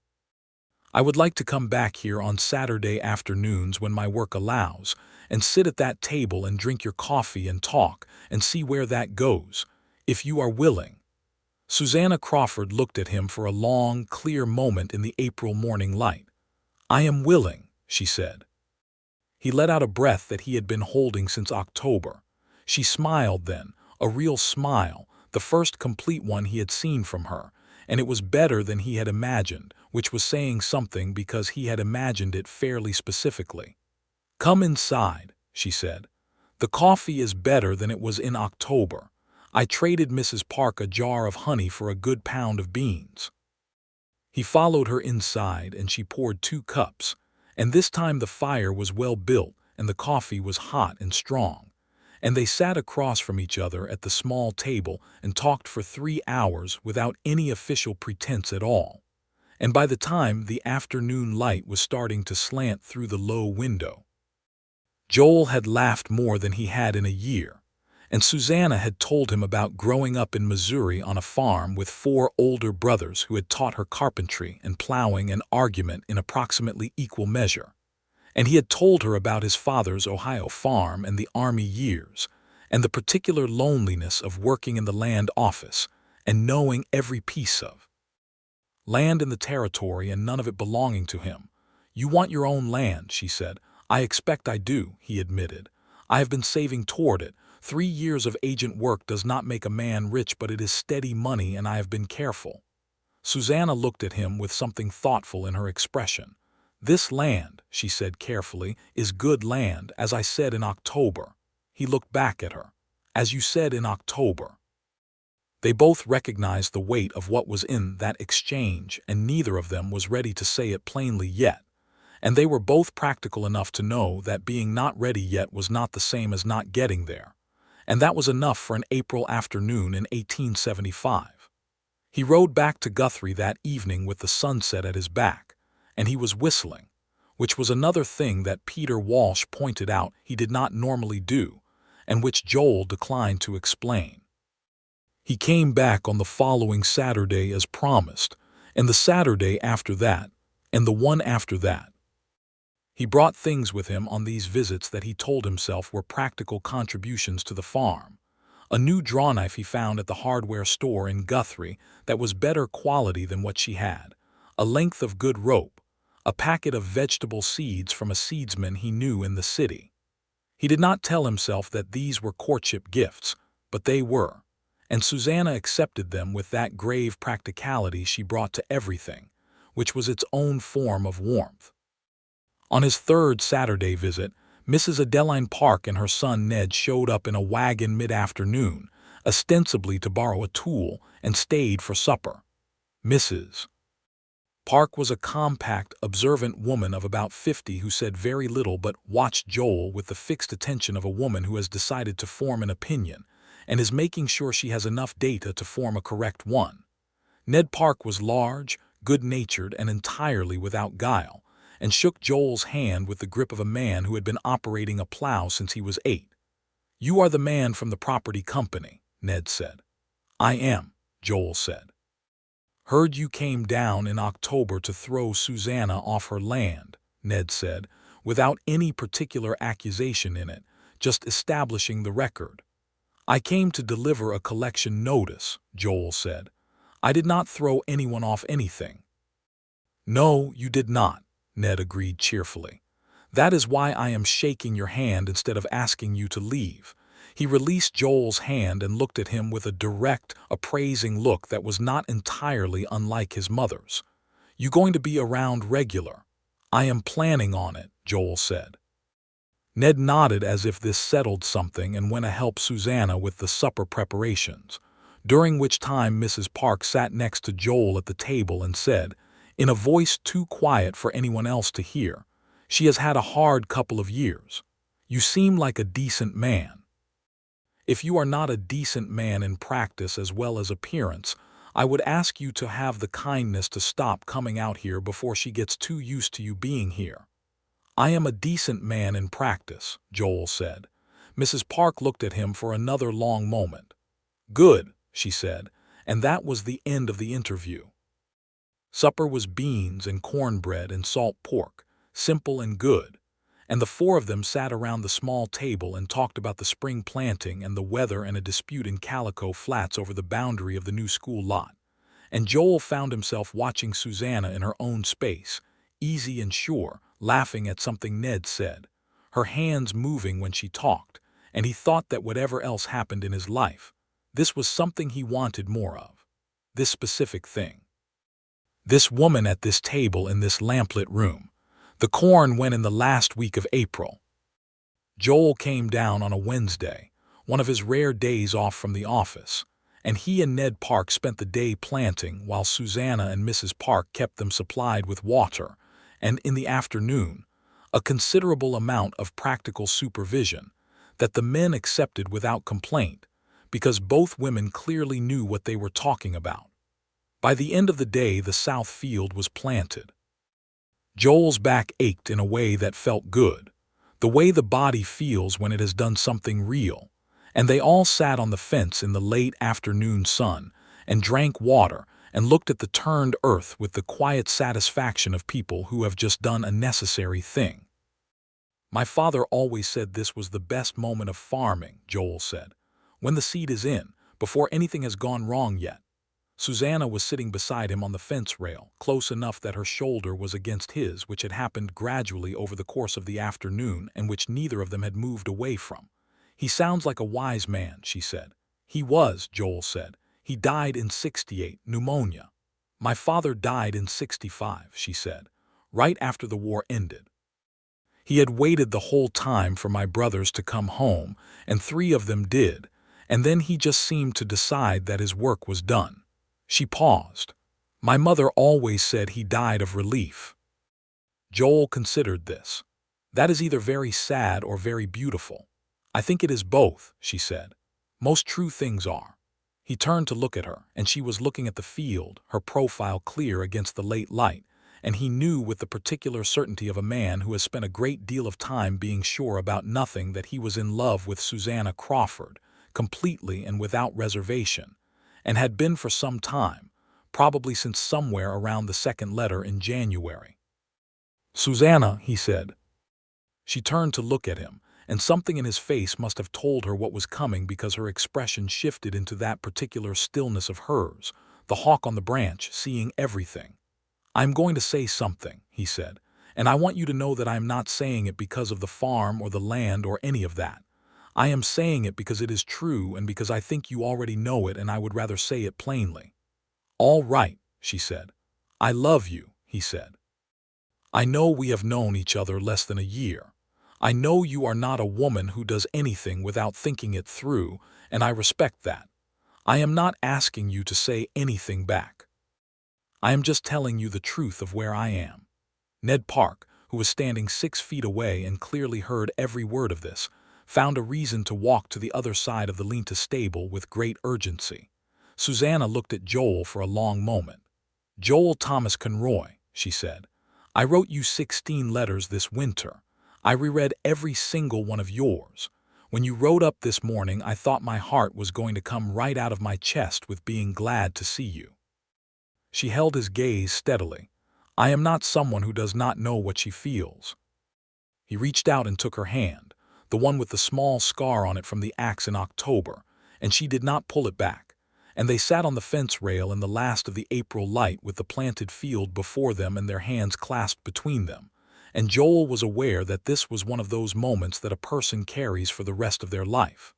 I would like to come back here on Saturday afternoons when my work allows, and sit at that table and drink your coffee and talk, and see where that goes, if you are willing." Susanna Crawford looked at him for a long, clear moment in the April morning light. "I am willing," she said. He let out a breath that he had been holding since October. She smiled then, a real smile, the first complete one he had seen from her, and it was better than he had imagined, which was saying something because he had imagined it fairly specifically. "Come inside," she said. "The coffee is better than it was in October. I traded Mrs. Park a jar of honey for a good pound of beans." He followed her inside, and she poured 2 cups, and this time the fire was well built and the coffee was hot and strong, and they sat across from each other at the small table and talked for 3 hours without any official pretense at all. And by the time the afternoon light was starting to slant through the low window, Joel had laughed more than he had in a year, and Susanna had told him about growing up in Missouri on a farm with 4 older brothers who had taught her carpentry and plowing and argument in approximately equal measure. And he had told her about his father's Ohio farm and the Army years, and the particular loneliness of working in the land office and knowing every piece of land in the territory and none of it belonging to him. "You want your own land," she said. "I expect I do," he admitted. "I have been saving toward it. 3 years of agent work does not make a man rich, but it is steady money, and I have been careful." Susanna looked at him with something thoughtful in her expression. "This land," she said carefully, "is good land, as I said in October." He looked back at her. "As you said in October." They both recognized the weight of what was in that exchange, and neither of them was ready to say it plainly yet. And they were both practical enough to know that being not ready yet was not the same as not getting there. And that was enough for an April afternoon in 1875. He rode back to Guthrie that evening with the sunset at his back, and he was whistling, which was another thing that Peter Walsh pointed out he did not normally do, and which Joel declined to explain. He came back on the following Saturday as promised, and the Saturday after that, and the one after that. He brought things with him on these visits that he told himself were practical contributions to the farm. A new drawknife he found at the hardware store in Guthrie that was better quality than what she had, a length of good rope, a packet of vegetable seeds from a seedsman he knew in the city. He did not tell himself that these were courtship gifts, but they were, and Susanna accepted them with that grave practicality she brought to everything, which was its own form of warmth. On his third Saturday visit, Mrs. Adeline Park and her son Ned showed up in a wagon mid-afternoon, ostensibly to borrow a tool, and stayed for supper. Mrs. Park was a compact, observant woman of about 50 who said very little but watched Joel with the fixed attention of a woman who has decided to form an opinion and is making sure she has enough data to form a correct one. Ned Park was large, good-natured, and entirely without guile, and shook Joel's hand with the grip of a man who had been operating a plow since he was 8. "You are the man from the property company," Ned said. "I am," Joel said. "Heard you came down in October to throw Susanna off her land," Ned said, without any particular accusation in it, just establishing the record. "I came to deliver a collection notice," Joel said. "I did not throw anyone off anything." "No, you did not," Ned agreed cheerfully. "That is why I am shaking your hand instead of asking you to leave." He released Joel's hand and looked at him with a direct, appraising look that was not entirely unlike his mother's. "You going to be around regular?" "I am planning on it," Joel said. Ned nodded as if this settled something and went to help Susanna with the supper preparations, during which time Mrs. Park sat next to Joel at the table and said, in a voice too quiet for anyone else to hear, "She has had a hard couple of years. You seem like a decent man." "If you are not a decent man in practice as well as appearance, I would ask you to have the kindness to stop coming out here before she gets too used to you being here." "I am a decent man in practice," Joel said. Mrs. Park looked at him for another long moment. "Good," she said, and that was the end of the interview. Supper was beans and cornbread and salt pork, simple and good, and the four of them sat around the small table and talked about the spring planting and the weather and a dispute in Calico Flats over the boundary of the new school lot. And Joel found himself watching Susanna in her own space, easy and sure, laughing at something Ned said, her hands moving when she talked, and he thought that whatever else happened in his life, this was something he wanted more of. This specific thing. This woman at this table in this lamplit room. The corn went in the last week of April. Joel came down on a Wednesday, one of his rare days off from the office, and he and Ned Park spent the day planting while Susanna and Mrs. Park kept them supplied with water, and in the afternoon, a considerable amount of practical supervision that the men accepted without complaint, because both women clearly knew what they were talking about. By the end of the day, the south field was planted. Joel's back ached in a way that felt good, the way the body feels when it has done something real, and they all sat on the fence in the late afternoon sun and drank water and looked at the turned earth with the quiet satisfaction of people who have just done a necessary thing. "My father always said this was the best moment of farming," Joel said, "when the seed is in, before anything has gone wrong yet." Susanna was sitting beside him on the fence rail, close enough that her shoulder was against his, which had happened gradually over the course of the afternoon and which neither of them had moved away from. "He sounds like a wise man," she said. "He was," Joel said. "He died in '68, pneumonia." "My father died in '65, she said, right after the war ended. He had waited the whole time for my brothers to come home, and 3 of them did, and then he just seemed to decide that his work was done. She paused. My mother always said he died of relief. Joel considered this. That is either very sad or very beautiful. I think it is both, she said. Most true things are. He turned to look at her, and she was looking at the field, her profile clear against the late light, and he knew with the particular certainty of a man who has spent a great deal of time being sure about nothing that he was in love with Susanna Crawford, completely and without reservation, and had been for some time, probably since somewhere around the second letter in January. "Susanna," he said. She turned to look at him, and something in his face must have told her what was coming because her expression shifted into that particular stillness of hers, the hawk on the branch, seeing everything. "I'm going to say something," he said, "and I want you to know that I am not saying it because of the farm or the land or any of that. I am saying it because it is true and because I think you already know it and I would rather say it plainly." "All right," she said. "I love you," he said. "I know we have known each other less than a year. I know you are not a woman who does anything without thinking it through, and I respect that. I am not asking you to say anything back. I am just telling you the truth of where I am." Ned Park, who was standing 6 feet away and clearly heard every word of this, found a reason to walk to the other side of the lean-to stable with great urgency. Susanna looked at Joel for a long moment. "Joel Thomas Conroy," she said, "I wrote you 16 letters this winter. I reread every single one of yours. When you wrote up this morning, I thought my heart was going to come right out of my chest with being glad to see you." She held his gaze steadily. "I am not someone who does not know what she feels." He reached out and took her hand, the one with the small scar on it from the axe in October, and she did not pull it back, and they sat on the fence rail in the last of the April light with the planted field before them and their hands clasped between them, and Joel was aware that this was one of those moments that a person carries for the rest of their life.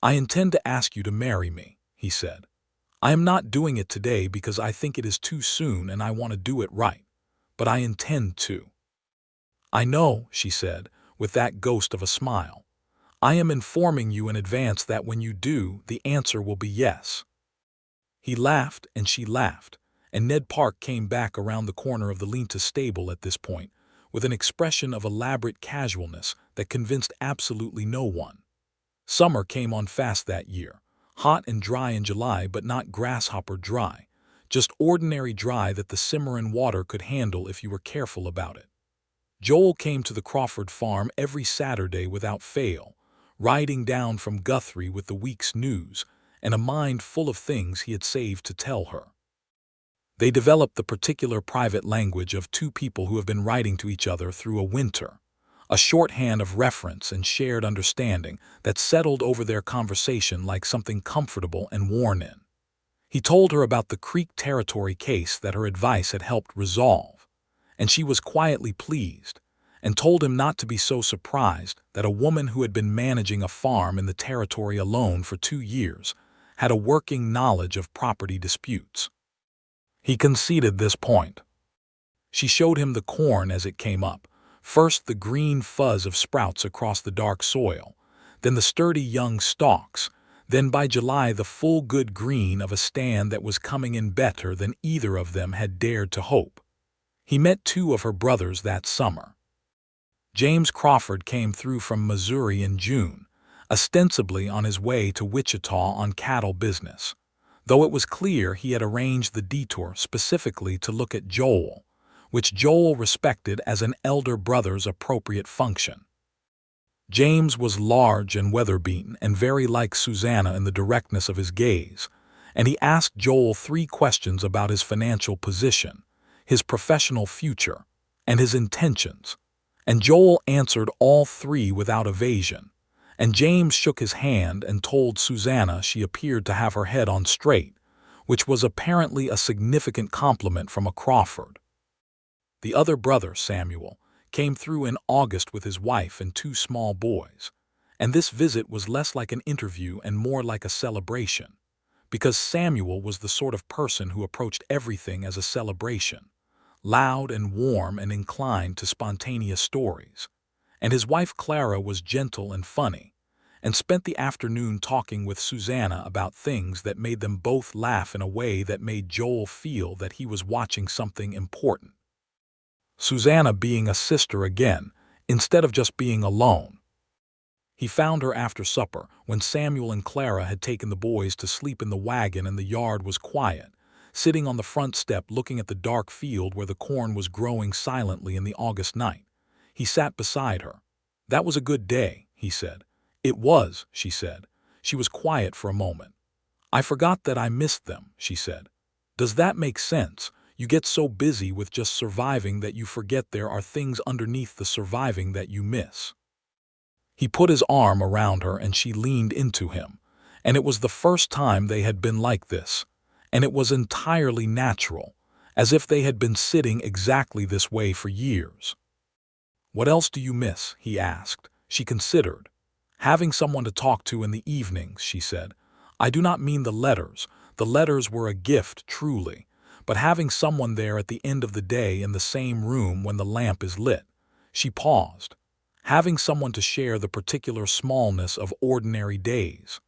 "I intend to ask you to marry me," he said. "I am not doing it today because I think it is too soon and I want to do it right, but I intend to." "I know," she said, with that ghost of a smile. "I am informing you in advance that when you do, the answer will be yes." He laughed and she laughed, and Ned Park came back around the corner of the lean-to stable at this point, with an expression of elaborate casualness that convinced absolutely no one. Summer came on fast that year, hot and dry in July but not grasshopper dry, just ordinary dry that the Cimarron water could handle if you were careful about it. Joel came to the Crawford farm every Saturday without fail, riding down from Guthrie with the week's news and a mind full of things he had saved to tell her. They developed the particular private language of 2 people who have been writing to each other through a winter, a shorthand of reference and shared understanding that settled over their conversation like something comfortable and worn in. He told her about the Creek Territory case that her advice had helped resolve, and she was quietly pleased, and told him not to be so surprised that a woman who had been managing a farm in the territory alone for 2 years had a working knowledge of property disputes. He conceded this point. She showed him the corn as it came up, first the green fuzz of sprouts across the dark soil, then the sturdy young stalks, then by July the full good green of a stand that was coming in better than either of them had dared to hope. He met 2 of her brothers that summer. James Crawford came through from Missouri in June, ostensibly on his way to Wichita on cattle business, though it was clear he had arranged the detour specifically to look at Joel, which Joel respected as an elder brother's appropriate function. James was large and weather-beaten and very like Susanna in the directness of his gaze, and he asked Joel 3 questions about his financial position, his professional future, and his intentions, and Joel answered all 3 without evasion, and James shook his hand and told Susanna she appeared to have her head on straight, which was apparently a significant compliment from a Crawford. The other brother, Samuel, came through in August with his wife and 2 small boys, and this visit was less like an interview and more like a celebration, because Samuel was the sort of person who approached everything as a celebration, loud and warm and inclined to spontaneous stories. And his wife Clara was gentle and funny, and spent the afternoon talking with Susanna about things that made them both laugh in a way that made Joel feel that he was watching something important. Susanna being a sister again, instead of just being alone. He found her after supper, when Samuel and Clara had taken the boys to sleep in the wagon and the yard was quiet, sitting on the front step looking at the dark field where the corn was growing silently in the August night. He sat beside her. "That was a good day," he said. "It was," she said. She was quiet for a moment. "I forgot that I missed them," she said. "Does that make sense? You get so busy with just surviving that you forget there are things underneath the surviving that you miss." He put his arm around her and she leaned into him, and it was the first time they had been like this, and it was entirely natural, as if they had been sitting exactly this way for years. "What else do you miss?" he asked. She considered. "Having someone to talk to in the evenings," she said. "I do not mean the letters. The letters were a gift, truly. But having someone there at the end of the day in the same room when the lamp is lit." She paused. "Having someone to share the particular smallness of ordinary days.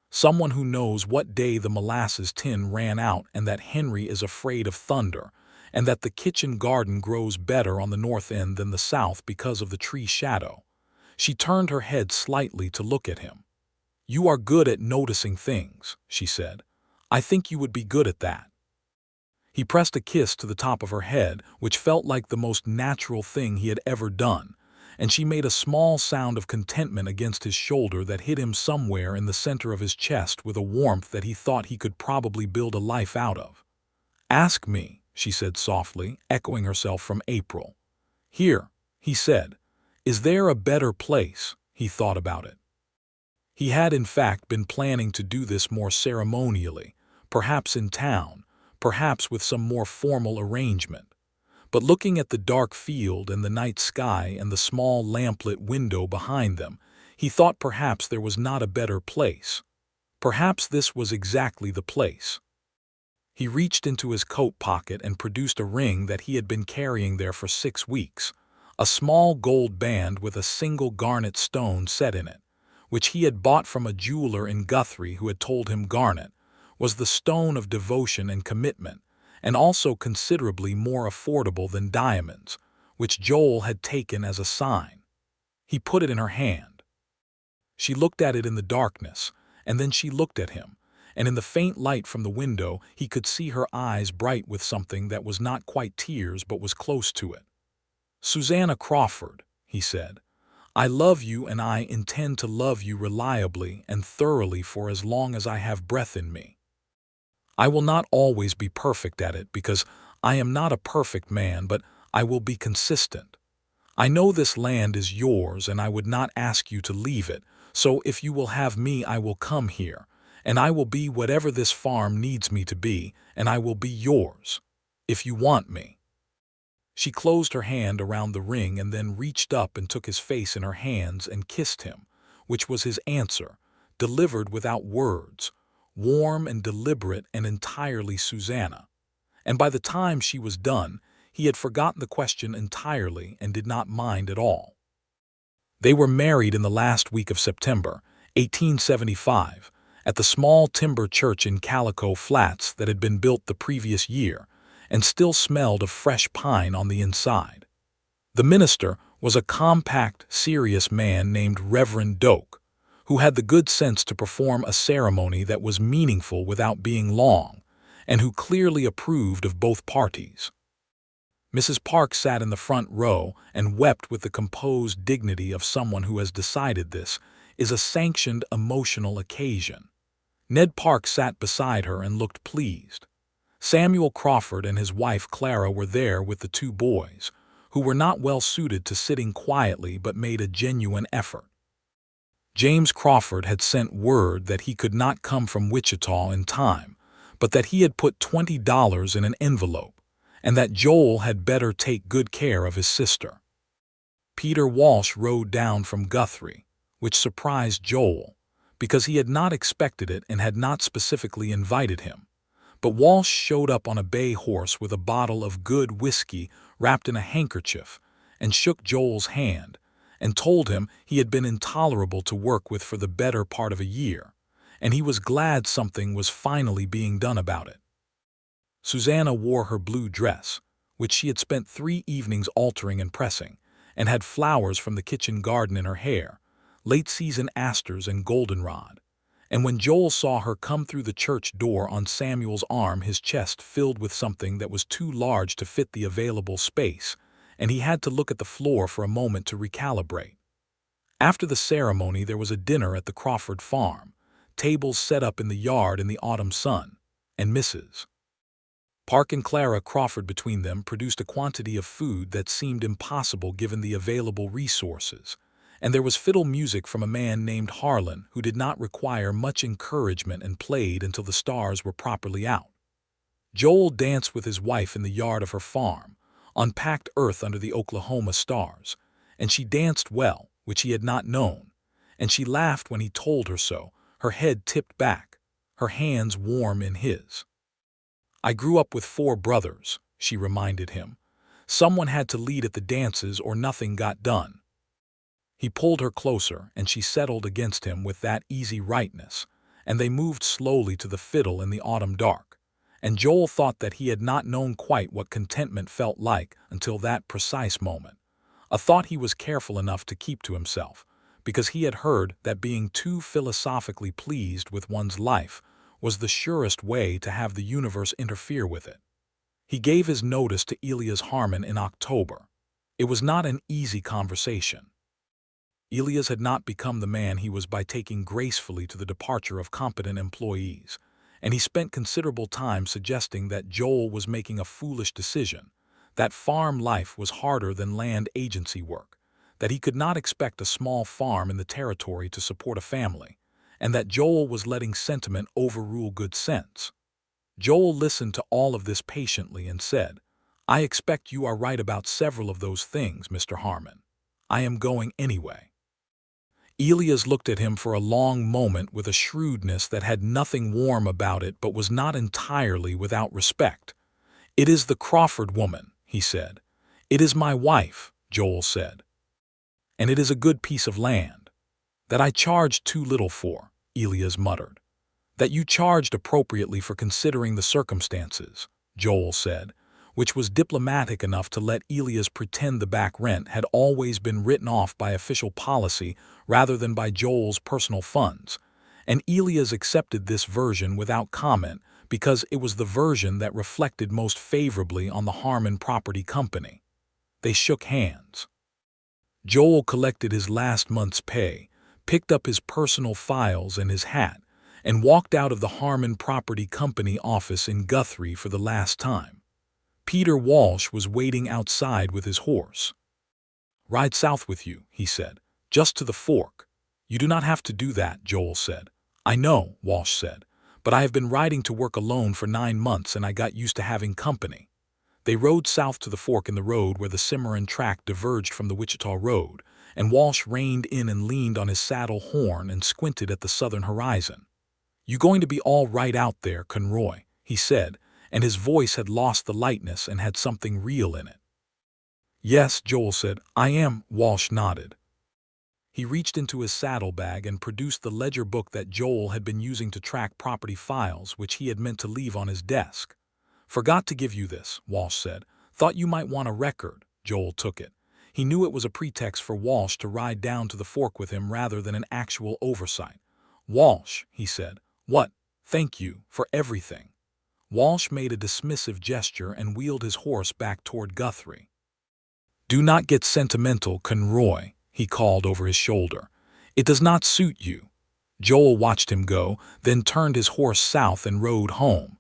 Someone who knows what day the molasses tin ran out and that Henry is afraid of thunder, and that the kitchen garden grows better on the north end than the south because of the tree shadow." She turned her head slightly to look at him. "You are good at noticing things," she said. "I think you would be good at that." He pressed a kiss to the top of her head, which felt like the most natural thing he had ever done, and she made a small sound of contentment against his shoulder that hit him somewhere in the center of his chest with a warmth that he thought he could probably build a life out of. "Ask me," she said softly, echoing herself from April. "Here," he said. "Is there a better place?" He thought about it. He had in fact been planning to do this more ceremonially, perhaps in town, perhaps with some more formal arrangement. But looking at the dark field and the night sky and the small lamplit window behind them, he thought perhaps there was not a better place. Perhaps this was exactly the place. He reached into his coat pocket and produced a ring that he had been carrying there for 6 weeks, a small gold band with a single garnet stone set in it, which he had bought from a jeweler in Guthrie who had told him garnet was the stone of devotion and commitment, and also considerably more affordable than diamonds, which Joel had taken as a sign. He put it in her hand. She looked at it in the darkness, and then she looked at him, and in the faint light from the window he could see her eyes bright with something that was not quite tears but was close to it. "Susanna Crawford," he said, "I love you and I intend to love you reliably and thoroughly for as long as I have breath in me. I will not always be perfect at it because I am not a perfect man, but I will be consistent. I know this land is yours and I would not ask you to leave it, so if you will have me I will come here, and I will be whatever this farm needs me to be, and I will be yours, if you want me." She closed her hand around the ring and then reached up and took his face in her hands and kissed him, which was his answer, delivered without words, warm and deliberate and entirely Susanna. And by the time she was done, he had forgotten the question entirely and did not mind at all. They were married in the last week of September, 1875, at the small timber church in Calico Flats that had been built the previous year and still smelled of fresh pine on the inside. The minister was a compact, serious man named Reverend Doak, who had the good sense to perform a ceremony that was meaningful without being long, and who clearly approved of both parties. Mrs. Park sat in the front row and wept with the composed dignity of someone who has decided this is a sanctioned emotional occasion. Ned Park sat beside her and looked pleased. Samuel Crawford and his wife Clara were there with the 2 boys, who were not well suited to sitting quietly but made a genuine effort. James Crawford had sent word that he could not come from Wichita in time, but that he had put $20 in an envelope, and that Joel had better take good care of his sister. Peter Walsh rode down from Guthrie, which surprised Joel, because he had not expected it and had not specifically invited him. But Walsh showed up on a bay horse with a bottle of good whiskey wrapped in a handkerchief and shook Joel's hand and told him he had been intolerable to work with for the better part of a year, and he was glad something was finally being done about it. Susanna wore her blue dress, which she had spent 3 evenings altering and pressing, and had flowers from the kitchen garden in her hair, late-season asters and goldenrod. And when Joel saw her come through the church door on Samuel's arm, his chest filled with something that was too large to fit the available space, and he had to look at the floor for a moment to recalibrate. After the ceremony, there was a dinner at the Crawford farm, tables set up in the yard in the autumn sun, and Mrs. Park and Clara Crawford between them produced a quantity of food that seemed impossible given the available resources, and there was fiddle music from a man named Harlan who did not require much encouragement and played until the stars were properly out. Joel danced with his wife in the yard of her farm, on packed earth under the Oklahoma stars, and she danced well, which he had not known, and she laughed when he told her so, her head tipped back, her hands warm in his. "I grew up with 4 brothers," she reminded him. "Someone had to lead at the dances or nothing got done." He pulled her closer, and she settled against him with that easy rightness, and they moved slowly to the fiddle in the autumn dark, and Joel thought that he had not known quite what contentment felt like until that precise moment, a thought he was careful enough to keep to himself, because he had heard that being too philosophically pleased with one's life was the surest way to have the universe interfere with it. He gave his notice to Elias Harmon in October. It was not an easy conversation. Elias had not become the man he was by taking gracefully to the departure of competent employees, and he spent considerable time suggesting that Joel was making a foolish decision, that farm life was harder than land agency work, that he could not expect a small farm in the territory to support a family, and that Joel was letting sentiment overrule good sense. Joel listened to all of this patiently and said, "I expect you are right about several of those things, Mr. Harmon. I am going anyway." Elias looked at him for a long moment with a shrewdness that had nothing warm about it but was not entirely without respect. "It is the Crawford woman," he said. "It is my wife," Joel said. "And it is a good piece of land." "That I charged too little for," Elias muttered. "That you charged appropriately for considering the circumstances," Joel said, which was diplomatic enough to let Elias pretend the back rent had always been written off by official policy rather than by Joel's personal funds, and Elias accepted this version without comment because it was the version that reflected most favorably on the Harmon Property Company. They shook hands. Joel collected his last month's pay, picked up his personal files and his hat, and walked out of the Harmon Property Company office in Guthrie for the last time. Peter Walsh was waiting outside with his horse. "Ride south with you," he said, "just to the fork." "You do not have to do that," Joel said. "I know," Walsh said, "but I have been riding to work alone for 9 months and I got used to having company." They rode south to the fork in the road where the Cimarron track diverged from the Wichita Road, and Walsh reined in and leaned on his saddle horn and squinted at the southern horizon. "You going to be all right out there, Conroy?" he said, and his voice had lost the lightness and had something real in it. "Yes," Joel said. "I am," Walsh nodded. He reached into his saddlebag and produced the ledger book that Joel had been using to track property files, which he had meant to leave on his desk. "Forgot to give you this," Walsh said. "Thought you might want a record." Joel took it. He knew it was a pretext for Walsh to ride down to the fork with him rather than an actual oversight. "Walsh," he said. "What? Thank you for everything." Walsh made a dismissive gesture and wheeled his horse back toward Guthrie. "Do not get sentimental, Conroy," he called over his shoulder. "It does not suit you." Joel watched him go, then turned his horse south and rode home.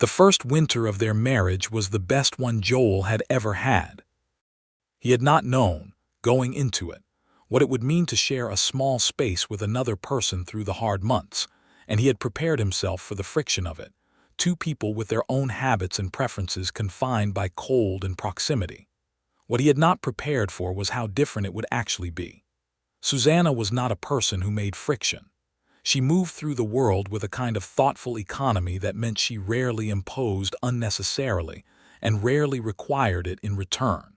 The first winter of their marriage was the best one Joel had ever had. He had not known, going into it, what it would mean to share a small space with another person through the hard months, and he had prepared himself for the friction of it. 2 people with their own habits and preferences confined by cold and proximity. What he had not prepared for was how different it would actually be. Susanna was not a person who made friction. She moved through the world with a kind of thoughtful economy that meant she rarely imposed unnecessarily and rarely required it in return.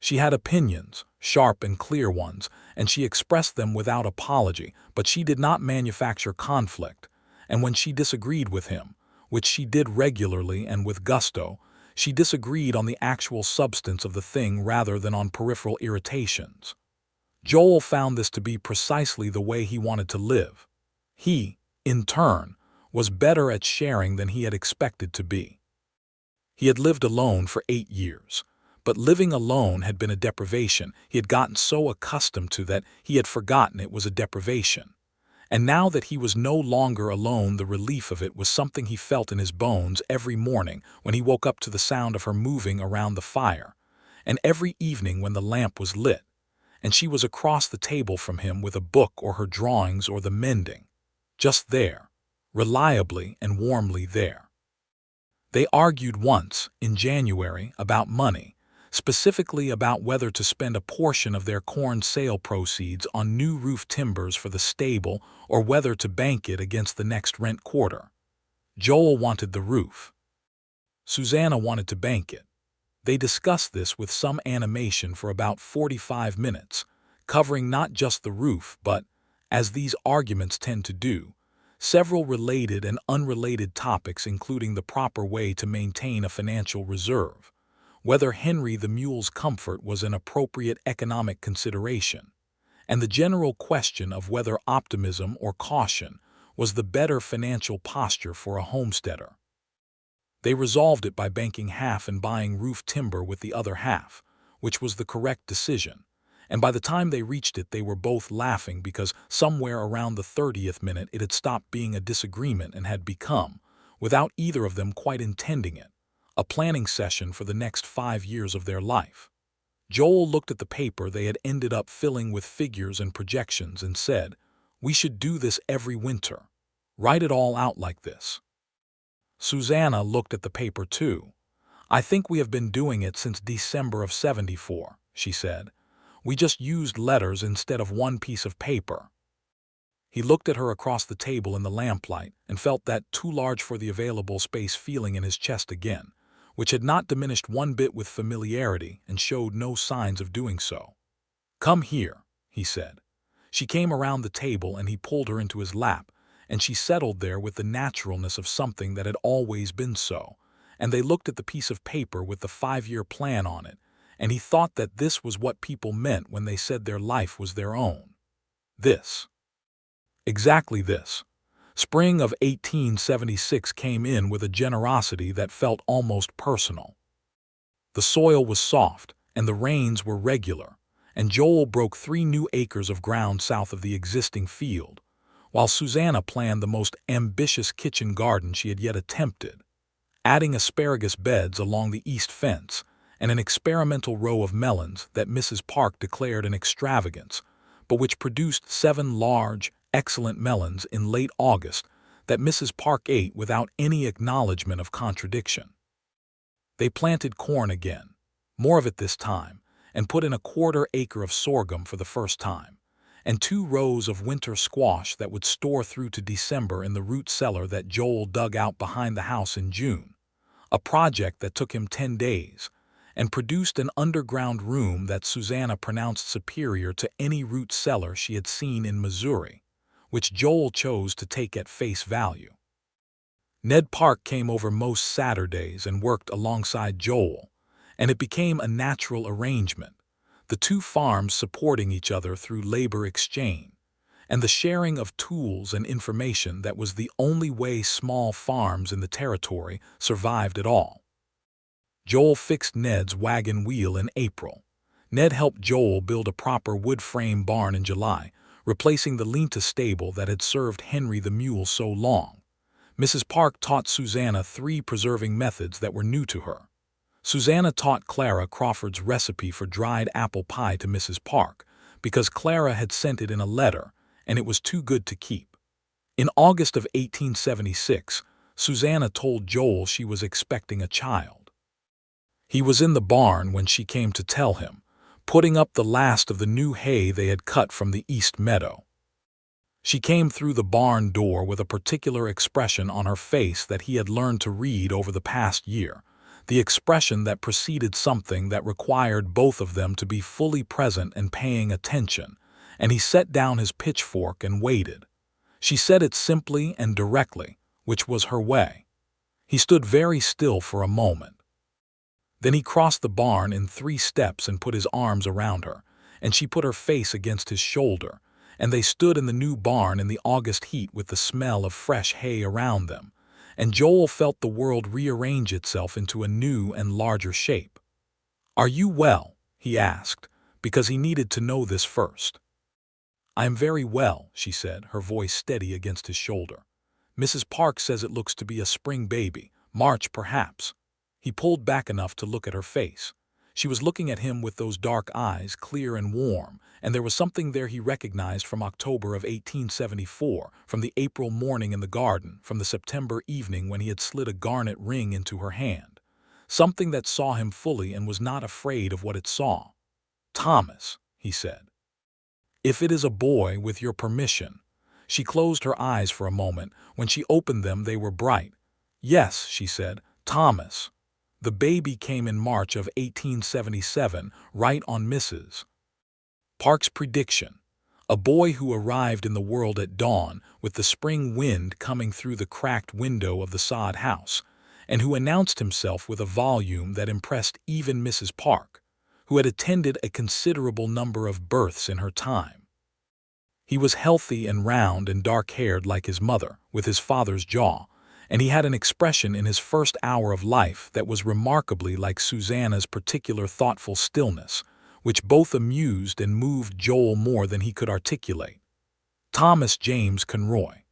She had opinions, sharp and clear ones, and she expressed them without apology, but she did not manufacture conflict, and when she disagreed with him, which she did regularly and with gusto, she disagreed on the actual substance of the thing rather than on peripheral irritations. Joel found this to be precisely the way he wanted to live. He, in turn, was better at sharing than he had expected to be. He had lived alone for 8 years, but living alone had been a deprivation he had gotten so accustomed to that he had forgotten it was a deprivation. And now that he was no longer alone, the relief of it was something he felt in his bones every morning when he woke up to the sound of her moving around the fire, and every evening when the lamp was lit, and she was across the table from him with a book or her drawings or the mending. Just there, reliably and warmly there. They argued once, in January, about money, specifically about whether to spend a portion of their corn sale proceeds on new roof timbers for the stable or whether to bank it against the next rent quarter. Joel wanted the roof. Susanna wanted to bank it. They discussed this with some animation for about 45 minutes, covering not just the roof but, as these arguments tend to do, several related and unrelated topics including the proper way to maintain a financial reserve, whether Henry the mule's comfort was an appropriate economic consideration, and the general question of whether optimism or caution was the better financial posture for a homesteader. They resolved it by banking half and buying roof timber with the other half, which was the correct decision, and by the time they reached it they were both laughing because somewhere around the 30th minute it had stopped being a disagreement and had become, without either of them quite intending it, a planning session for the next 5 years of their life. Joel looked at the paper they had ended up filling with figures and projections and said, "We should do this every winter. Write it all out like this." Susanna looked at the paper too. "I think we have been doing it since December of '74, she said. "We just used letters instead of one piece of paper." He looked at her across the table in the lamplight and felt that too large for the available space feeling in his chest again, which had not diminished one bit with familiarity and showed no signs of doing so. "Come here," he said. She came around the table and he pulled her into his lap, and she settled there with the naturalness of something that had always been so, and they looked at the piece of paper with the 5-year plan on it, and he thought that this was what people meant when they said their life was their own. This. Exactly this. Spring of 1876 came in with a generosity that felt almost personal. The soil was soft, and the rains were regular, and Joel broke 3 new acres of ground south of the existing field, while Susanna planned the most ambitious kitchen garden she had yet attempted, adding asparagus beds along the east fence and an experimental row of melons that Mrs. Park declared an extravagance, but which produced 7 large, excellent melons in late August that Mrs. Park ate without any acknowledgement of contradiction. They planted corn again, more of it this time, and put in a 1/4 acre of sorghum for the first time, and 2 rows of winter squash that would store through to December in the root cellar that Joel dug out behind the house in June, a project that took him 10 days, and produced an underground room that Susanna pronounced superior to any root cellar she had seen in Missouri, which Joel chose to take at face value. Ned Park came over most Saturdays and worked alongside Joel, and it became a natural arrangement, the 2 farms supporting each other through labor exchange, and the sharing of tools and information that was the only way small farms in the territory survived at all. Joel fixed Ned's wagon wheel in April. Ned helped Joel build a proper wood frame barn in July, replacing the lean-to stable that had served Henry the mule so long. Mrs. Park taught Susanna 3 preserving methods that were new to her. Susanna taught Clara Crawford's recipe for dried apple pie to Mrs. Park, because Clara had sent it in a letter, and it was too good to keep. In August of 1876, Susanna told Joel she was expecting a child. He was in the barn when she came to tell him, putting up the last of the new hay they had cut from the east meadow. She came through the barn door with a particular expression on her face that he had learned to read over the past year, the expression that preceded something that required both of them to be fully present and paying attention, and he set down his pitchfork and waited. She said it simply and directly, which was her way. He stood very still for a moment. Then he crossed the barn in 3 steps and put his arms around her, and she put her face against his shoulder, and they stood in the new barn in the August heat with the smell of fresh hay around them, and Joel felt the world rearrange itself into a new and larger shape. "Are you well?" he asked, because he needed to know this first. "I am very well," she said, her voice steady against his shoulder. "Mrs. Park says it looks to be a spring baby, March perhaps." He pulled back enough to look at her face. She was looking at him with those dark eyes, clear and warm, and there was something there he recognized from October of 1874, from the April morning in the garden, from the September evening when he had slid a garnet ring into her hand. Something that saw him fully and was not afraid of what it saw. "Thomas," he said. "If it is a boy, with your permission." She closed her eyes for a moment. When she opened them, they were bright. "Yes," she said, "Thomas." The baby came in March of 1877, right on Mrs. Park's prediction. A boy who arrived in the world at dawn, with the spring wind coming through the cracked window of the sod house, and who announced himself with a volume that impressed even Mrs. Park, who had attended a considerable number of births in her time. He was healthy and round and dark-haired like his mother, with his father's jaw, and he had an expression in his first hour of life that was remarkably like Susanna's particular thoughtful stillness, which both amused and moved Joel more than he could articulate. Thomas James Conroy.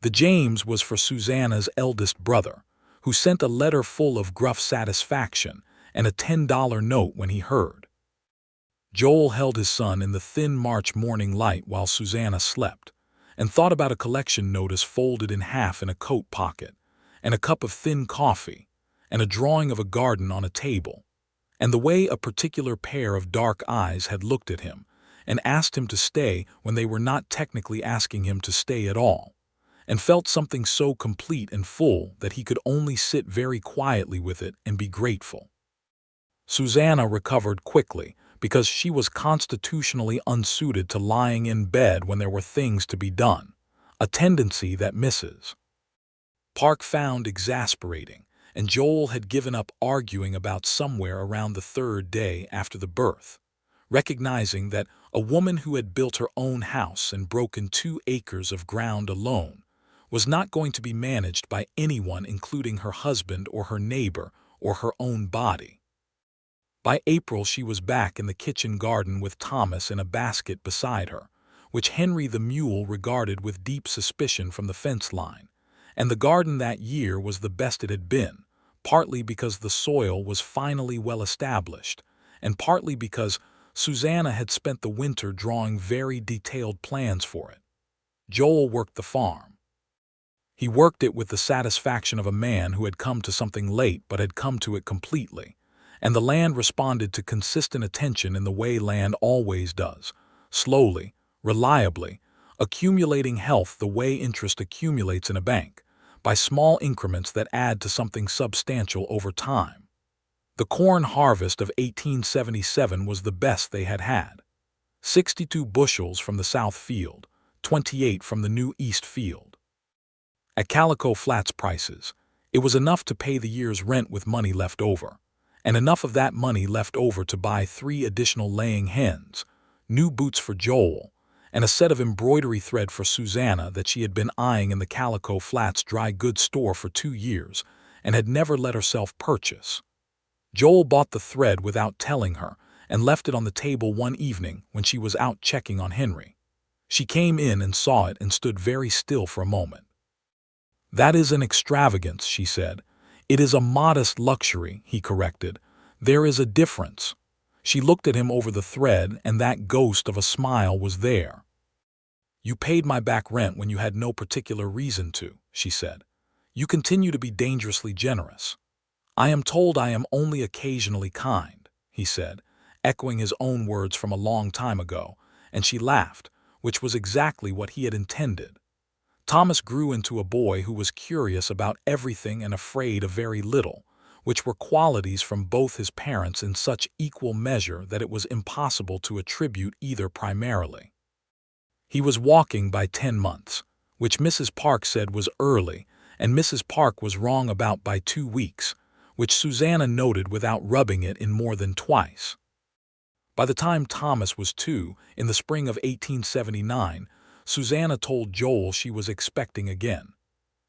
The James was for Susanna's eldest brother, who sent a letter full of gruff satisfaction and a $10 note when he heard. Joel held his son in the thin March morning light while Susanna slept, and thought about a collection notice folded in half in a coat pocket, and a cup of thin coffee, and a drawing of a garden on a table, and the way a particular pair of dark eyes had looked at him, and asked him to stay when they were not technically asking him to stay at all, and felt something so complete and full that he could only sit very quietly with it and be grateful. Susanna recovered quickly, because she was constitutionally unsuited to lying in bed when there were things to be done, a tendency that Mrs. Park found exasperating, and Joel had given up arguing about somewhere around the 3rd day after the birth, recognizing that a woman who had built her own house and broken 2 acres of ground alone was not going to be managed by anyone, including her husband or her neighbor or her own body. By April she was back in the kitchen garden with Thomas in a basket beside her, which Henry the mule regarded with deep suspicion from the fence line, and the garden that year was the best it had been, partly because the soil was finally well established, and partly because Susanna had spent the winter drawing very detailed plans for it. Joel worked the farm. He worked it with the satisfaction of a man who had come to something late but had come to it completely, and the land responded to consistent attention in the way land always does, slowly, reliably, accumulating health the way interest accumulates in a bank, by small increments that add to something substantial over time. The corn harvest of 1877 was the best they had had. 62 bushels from the south field, 28 from the new east field. At Calico Flats prices, it was enough to pay the year's rent with money left over, and enough of that money left over to buy 3 additional laying hens, new boots for Joel, and a set of embroidery thread for Susanna that she had been eyeing in the Calico Flats dry goods store for 2 years and had never let herself purchase. Joel bought the thread without telling her and left it on the table one evening when she was out checking on Henry. She came in and saw it and stood very still for a moment. "That is an extravagance," she said. "It is a modest luxury," he corrected. "There is a difference." She looked at him over the thread, and that ghost of a smile was there. "You paid my back rent when you had no particular reason to," she said. "You continue to be dangerously generous." "I am told I am only occasionally kind," he said, echoing his own words from a long time ago, and she laughed, which was exactly what he had intended. Thomas grew into a boy who was curious about everything and afraid of very little, which were qualities from both his parents in such equal measure that it was impossible to attribute either primarily. He was walking by 10 months, which Mrs. Park said was early, and Mrs. Park was wrong about by 2 weeks, which Susanna noted without rubbing it in more than twice. By the time Thomas was 2, in the spring of 1879, Susanna told Joel she was expecting again.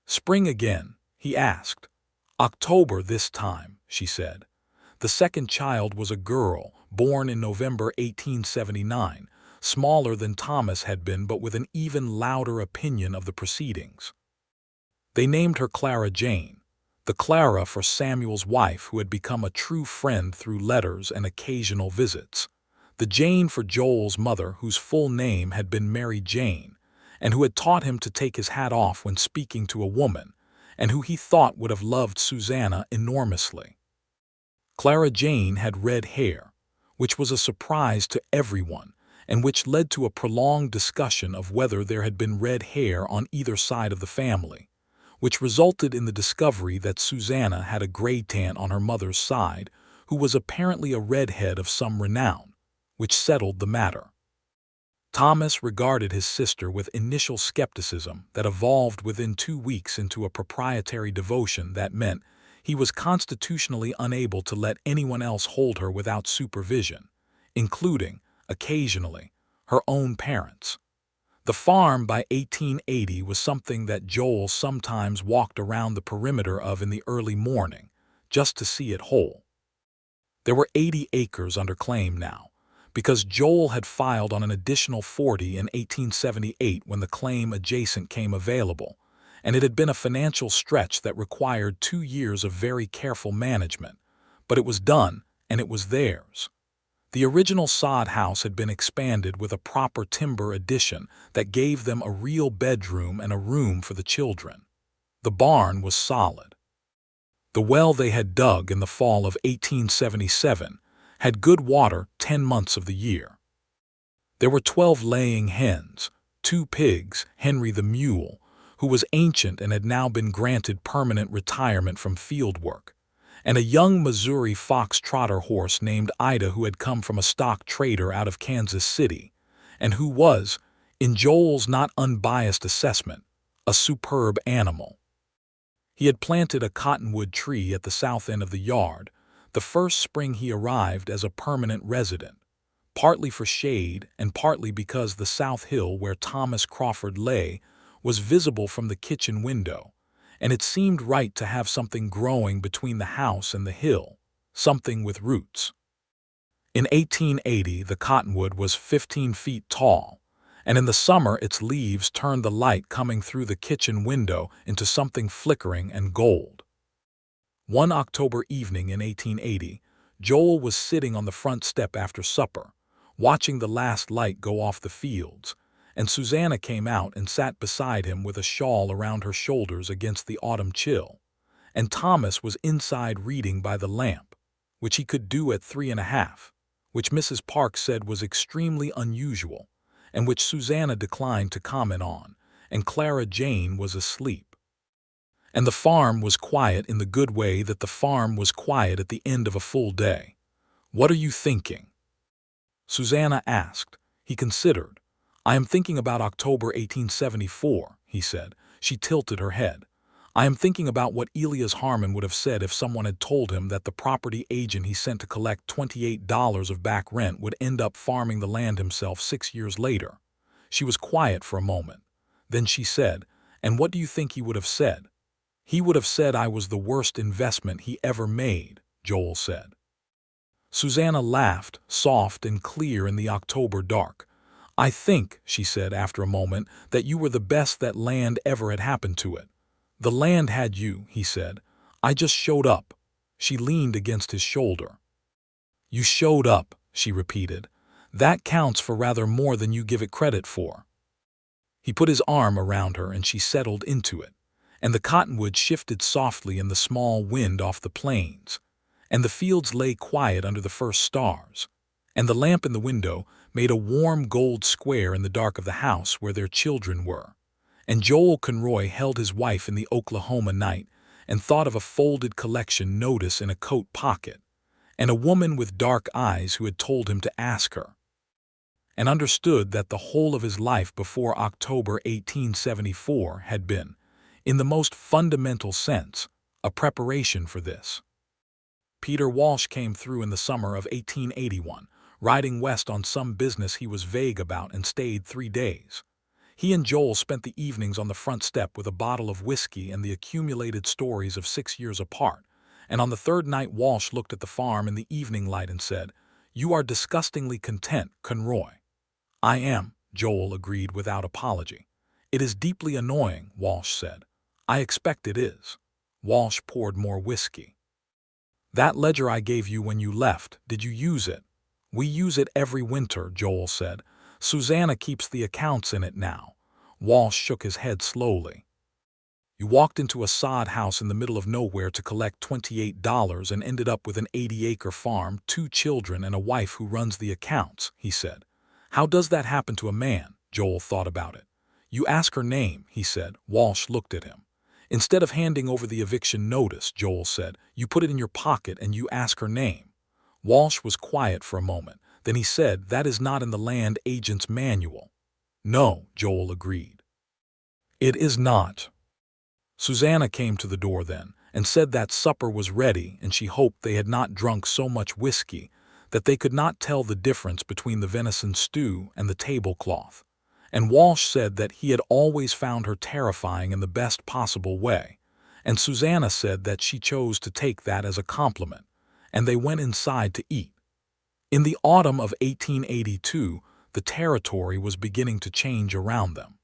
"Spring again?" he asked. "October this time," she said. The second child was a girl, born in November 1879, smaller than Thomas had been but with an even louder opinion of the proceedings. They named her Clara Jane, the Clara for Samuel's wife who had become a true friend through letters and occasional visits, the Jane for Joel's mother whose full name had been Mary Jane, and who had taught him to take his hat off when speaking to a woman, and who he thought would have loved Susanna enormously. Clara Jane had red hair, which was a surprise to everyone, and which led to a prolonged discussion of whether there had been red hair on either side of the family, which resulted in the discovery that Susanna had a gray tan on her mother's side, who was apparently a redhead of some renown, which settled the matter. Thomas regarded his sister with initial skepticism that evolved within 2 weeks into a proprietary devotion that meant he was constitutionally unable to let anyone else hold her without supervision, including, occasionally, her own parents. The farm by 1880 was something that Joel sometimes walked around the perimeter of in the early morning, just to see it whole. There were 80 acres under claim now, because Joel had filed on an additional 40 in 1878 when the claim adjacent came available, and it had been a financial stretch that required 2 years of very careful management, but it was done and it was theirs. The original sod house had been expanded with a proper timber addition that gave them a real bedroom and a room for the children. The barn was solid. The well they had dug in the fall of 1877 had good water 10 months of the year. There were 12 laying hens, 2 pigs, Henry the mule, who was ancient and had now been granted permanent retirement from field work, and a young Missouri fox-trotter horse named Ida who had come from a stock trader out of Kansas City, and who was, in Joel's not unbiased assessment, a superb animal. He had planted a cottonwood tree at the south end of the yard, the first spring he arrived as a permanent resident, partly for shade and partly because the south hill where Thomas Crawford lay was visible from the kitchen window, and it seemed right to have something growing between the house and the hill, something with roots. In 1880, the cottonwood was 15 feet tall, and in the summer its leaves turned the light coming through the kitchen window into something flickering and gold. One October evening in 1880, Joel was sitting on the front step after supper, watching the last light go off the fields, and Susanna came out and sat beside him with a shawl around her shoulders against the autumn chill, and Thomas was inside reading by the lamp, which he could do at 3½ which Mrs. Park said was extremely unusual, and which Susanna declined to comment on, and Clara Jane was asleep. And the farm was quiet in the good way that the farm was quiet at the end of a full day. "What are you thinking?" Susanna asked. He considered. "I am thinking about October 1874, he said. She tilted her head. "I am thinking about what Elias Harmon would have said if someone had told him that the property agent he sent to collect $28 of back rent would end up farming the land himself 6 years later." She was quiet for a moment. Then she said, "And what do you think he would have said?" "He would have said I was the worst investment he ever made," Joel said. Susanna laughed, soft and clear in the October dark. "I think," she said after a moment, "that you were the best that land ever had happened to it." "The land had you," he said. "I just showed up." She leaned against his shoulder. "You showed up," she repeated. "That counts for rather more than you give it credit for." He put his arm around her and she settled into it, and the cottonwood shifted softly in the small wind off the plains, and the fields lay quiet under the first stars, and the lamp in the window made a warm gold square in the dark of the house where their children were. And Joel Conroy held his wife in the Oklahoma night and thought of a folded collection notice in a coat pocket, and a woman with dark eyes who had told him to ask her, and understood that the whole of his life before October 1874 had been, in the most fundamental sense, a preparation for this. Peter Walsh came through in the summer of 1881, riding west on some business he was vague about, and stayed 3 days. He and Joel spent the evenings on the front step with a bottle of whiskey and the accumulated stories of 6 years apart, and on the third night Walsh looked at the farm in the evening light and said, "You are disgustingly content, Conroy." "I am," Joel agreed without apology. "It is deeply annoying," Walsh said. "I expect it is." Walsh poured more whiskey. "That ledger I gave you when you left, did you use it?" "We use it every winter," Joel said. "Susanna keeps the accounts in it now." Walsh shook his head slowly. "You walked into a sod house in the middle of nowhere to collect $28 and ended up with an 80-acre farm, 2 children, and a wife who runs the accounts," he said. "How does that happen to a man?" Joel thought about it. "You ask her name," he said. Walsh looked at him. "Instead of handing over the eviction notice," Joel said, "you put it in your pocket and you ask her name." Walsh was quiet for a moment. Then he said, "That is not in the land agent's manual." "No," Joel agreed. "It is not." Susanna came to the door then and said that supper was ready, and she hoped they had not drunk so much whiskey that they could not tell the difference between the venison stew and the tablecloth. And Walsh said that he had always found her terrifying in the best possible way, and Susanna said that she chose to take that as a compliment, and they went inside to eat. In the autumn of 1882, the territory was beginning to change around them.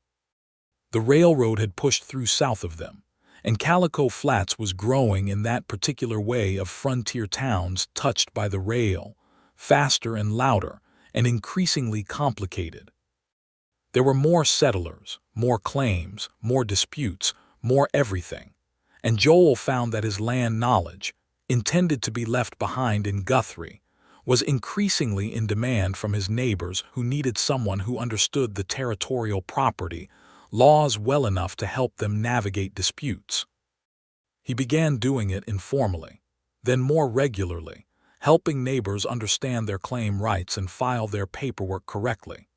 The railroad had pushed through south of them, and Calico Flats was growing in that particular way of frontier towns touched by the rail, faster and louder, and increasingly complicated. There were more settlers, more claims, more disputes, more everything, and Joel found that his land knowledge, intended to be left behind in Guthrie, was increasingly in demand from his neighbors who needed someone who understood the territorial property laws well enough to help them navigate disputes. He began doing it informally, then more regularly, helping neighbors understand their claim rights and file their paperwork correctly.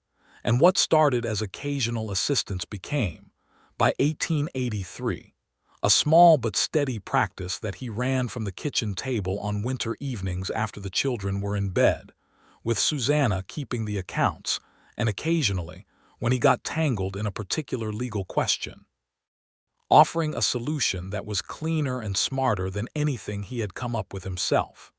And what started as occasional assistance became, by 1883, a small but steady practice that he ran from the kitchen table on winter evenings after the children were in bed, with Susanna keeping the accounts, and occasionally, when he got tangled in a particular legal question, offering a solution that was cleaner and smarter than anything he had come up with himself.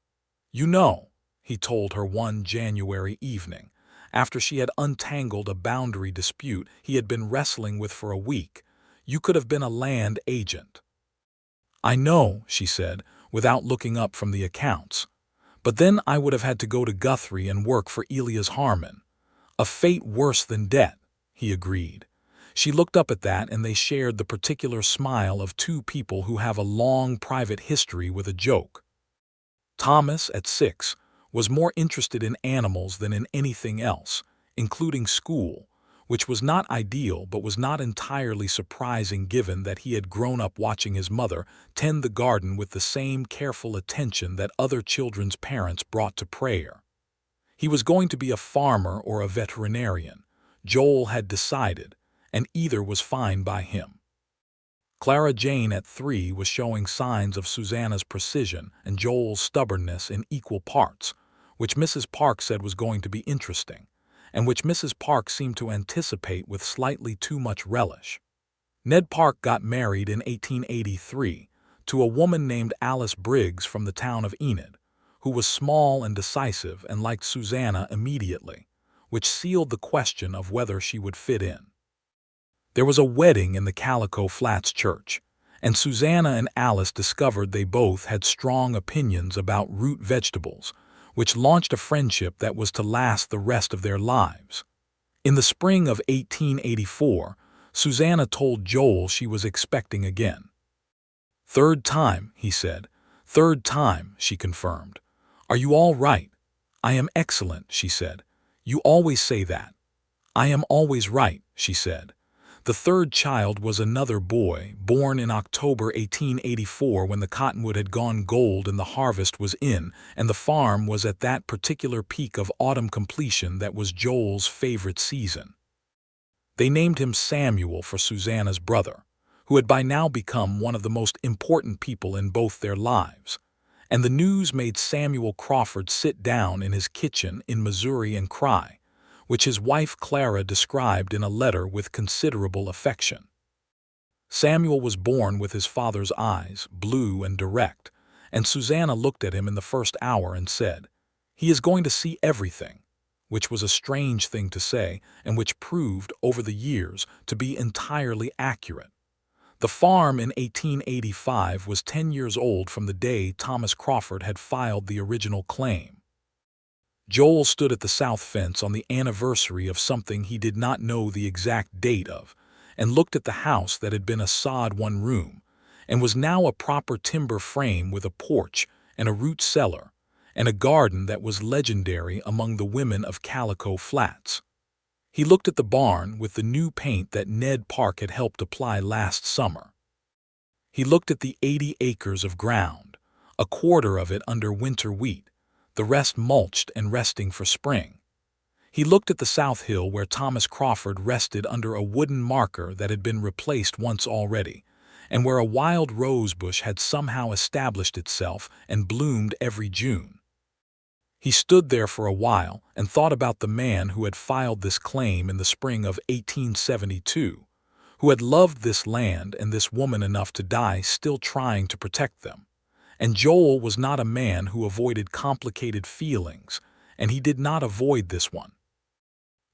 "You know," he told her one January evening, after she had untangled a boundary dispute he had been wrestling with for a week, "you could have been a land agent." "I know," she said, without looking up from the accounts. "But then I would have had to go to Guthrie and work for Elias Harmon." "A fate worse than death," he agreed. She looked up at that, and they shared the particular smile of two people who have a long private history with a joke. Thomas, at 6, was more interested in animals than in anything else, including school, which was not ideal but was not entirely surprising given that he had grown up watching his mother tend the garden with the same careful attention that other children's parents brought to prayer. He was going to be a farmer or a veterinarian, Joel had decided, and either was fine by him. Clara Jane at 3 was showing signs of Susanna's precision and Joel's stubbornness in equal parts, which Mrs. Park said was going to be interesting, and which Mrs. Park seemed to anticipate with slightly too much relish. Ned Park got married in 1883 to a woman named Alice Briggs from the town of Enid, who was small and decisive and liked Susanna immediately, which sealed the question of whether she would fit in. There was a wedding in the Calico Flats church, and Susanna and Alice discovered they both had strong opinions about root vegetables, which launched a friendship that was to last the rest of their lives. In the spring of 1884, Susanna told Joel she was expecting again. "Third time," he said. "Third time," she confirmed. "Are you all right?" "I am excellent," she said. "You always say that." "I am always right," she said. The third child was another boy, born in October 1884 when the cottonwood had gone gold and the harvest was in, and the farm was at that particular peak of autumn completion that was Joel's favorite season. They named him Samuel for Susanna's brother, who had by now become one of the most important people in both their lives. And the news made Samuel Crawford sit down in his kitchen in Missouri and cry, which his wife Clara described in a letter with considerable affection. Samuel was born with his father's eyes, blue and direct, and Susanna looked at him in the first hour and said, "He is going to see everything," which was a strange thing to say and which proved, over the years, to be entirely accurate. The farm in 1885 was 10 years old from the day Thomas Crawford had filed the original claim. Joel stood at the south fence on the anniversary of something he did not know the exact date of, and looked at the house that had been a sod one-room, and was now a proper timber frame with a porch and a root cellar, and a garden that was legendary among the women of Calico Flats. He looked at the barn with the new paint that Ned Park had helped apply last summer. He looked at the 80 acres of ground, a quarter of it under winter wheat, the rest mulched and resting for spring. He looked at the south hill where Thomas Crawford rested under a wooden marker that had been replaced once already, and where a wild rose bush had somehow established itself and bloomed every June. He stood there for a while and thought about the man who had filed this claim in the spring of 1872, who had loved this land and this woman enough to die still trying to protect them. And Joel was not a man who avoided complicated feelings, and he did not avoid this one.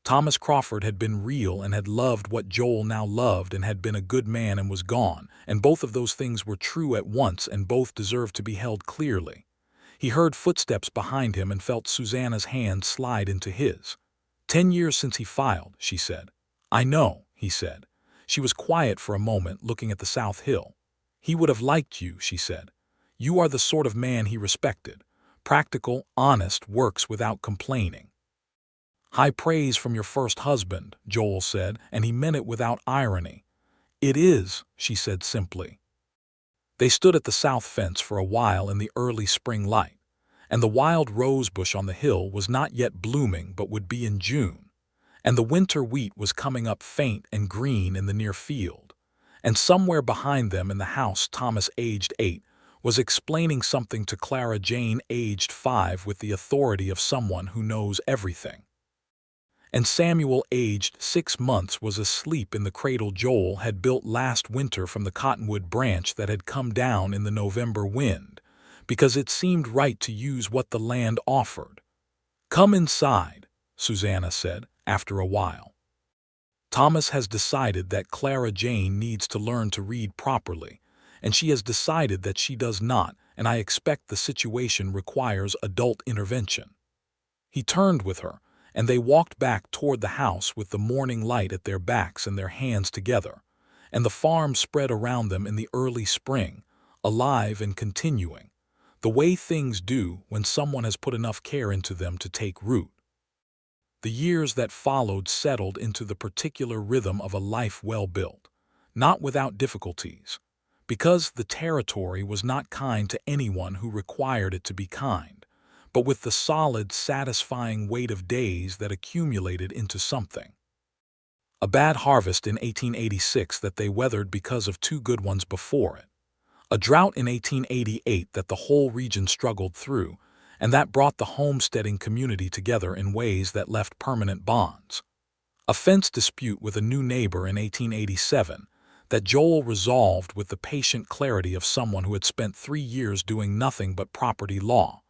Thomas Crawford had been real and had loved what Joel now loved and had been a good man and was gone, and both of those things were true at once and both deserved to be held clearly. He heard footsteps behind him and felt Susanna's hand slide into his. 10 years since he filed, she said. "I know," he said. She was quiet for a moment, looking at the south hill. "He would have liked you," she said. "You are the sort of man he respected. Practical, honest, works without complaining." "High praise from your first husband," Joel said, and he meant it without irony. "It is," she said simply. They stood at the south fence for a while in the early spring light, and the wild rose bush on the hill was not yet blooming but would be in June, and the winter wheat was coming up faint and green in the near field, and somewhere behind them in the house Thomas, aged 8, was explaining something to Clara Jane, aged 5, with the authority of someone who knows everything. And Samuel, aged 6 months, was asleep in the cradle Joel had built last winter from the cottonwood branch that had come down in the November wind, because it seemed right to use what the land offered. "Come inside," Susanna said, after a while. "Thomas has decided that Clara Jane needs to learn to read properly, and she has decided that she does not, and I expect the situation requires adult intervention." He turned with her, and they walked back toward the house with the morning light at their backs and their hands together, and the farm spread around them in the early spring, alive and continuing, the way things do when someone has put enough care into them to take root. The years that followed settled into the particular rhythm of a life well built, not without difficulties, because the territory was not kind to anyone who required it to be kind, but with the solid, satisfying weight of days that accumulated into something. A bad harvest in 1886 that they weathered because of 2 good ones before it. A drought in 1888 that the whole region struggled through, and that brought the homesteading community together in ways that left permanent bonds. A fence dispute with a new neighbor in 1887 that Joel resolved with the patient clarity of someone who had spent 3 years doing nothing but property law,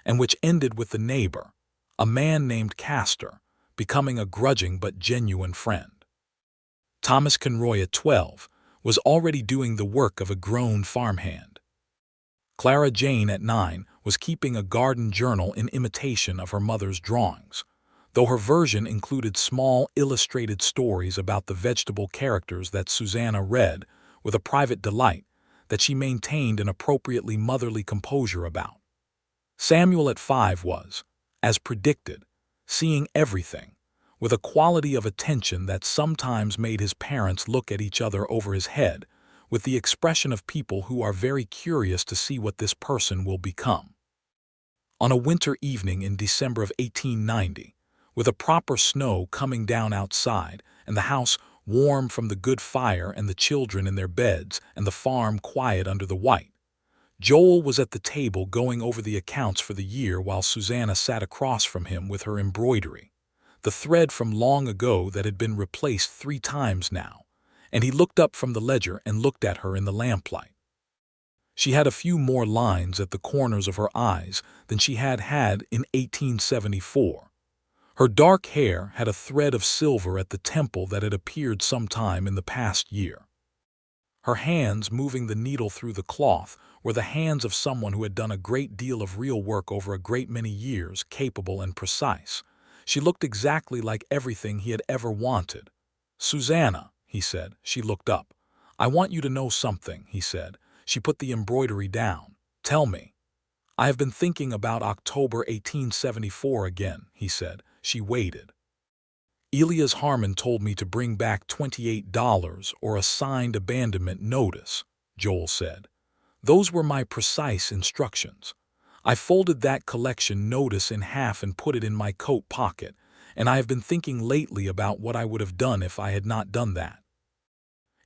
and which ended with the neighbor, a man named Castor, becoming a grudging but genuine friend. Thomas Conroy, at 12, was already doing the work of a grown farmhand. Clara Jane, at 9, was keeping a garden journal in imitation of her mother's drawings, though her version included small illustrated stories about the vegetable characters that Susanna read with a private delight that she maintained an appropriately motherly composure about. Samuel, at 5, was, as predicted, seeing everything, with a quality of attention that sometimes made his parents look at each other over his head, with the expression of people who are very curious to see what this person will become. On a winter evening in December of 1890, with a proper snow coming down outside, and the house warm from the good fire and the children in their beds and the farm quiet under the white, Joel was at the table going over the accounts for the year while Susanna sat across from him with her embroidery, the thread from long ago that had been replaced 3 times now, and he looked up from the ledger and looked at her in the lamplight. She had a few more lines at the corners of her eyes than she had had in 1874. Her dark hair had a thread of silver at the temple that had appeared sometime in the past year. Her hands moving the needle through the cloth were the hands of someone who had done a great deal of real work over a great many years, capable and precise. She looked exactly like everything he had ever wanted. "Susanna," he said. She looked up. "I want you to know something," he said. She put the embroidery down. "Tell me." "I have been thinking about October 1874 again," he said. She waited. "Elias Harmon told me to bring back $28 or a signed abandonment notice," Joel said. "Those were my precise instructions. I folded that collection notice in half and put it in my coat pocket, and I have been thinking lately about what I would have done if I had not done that.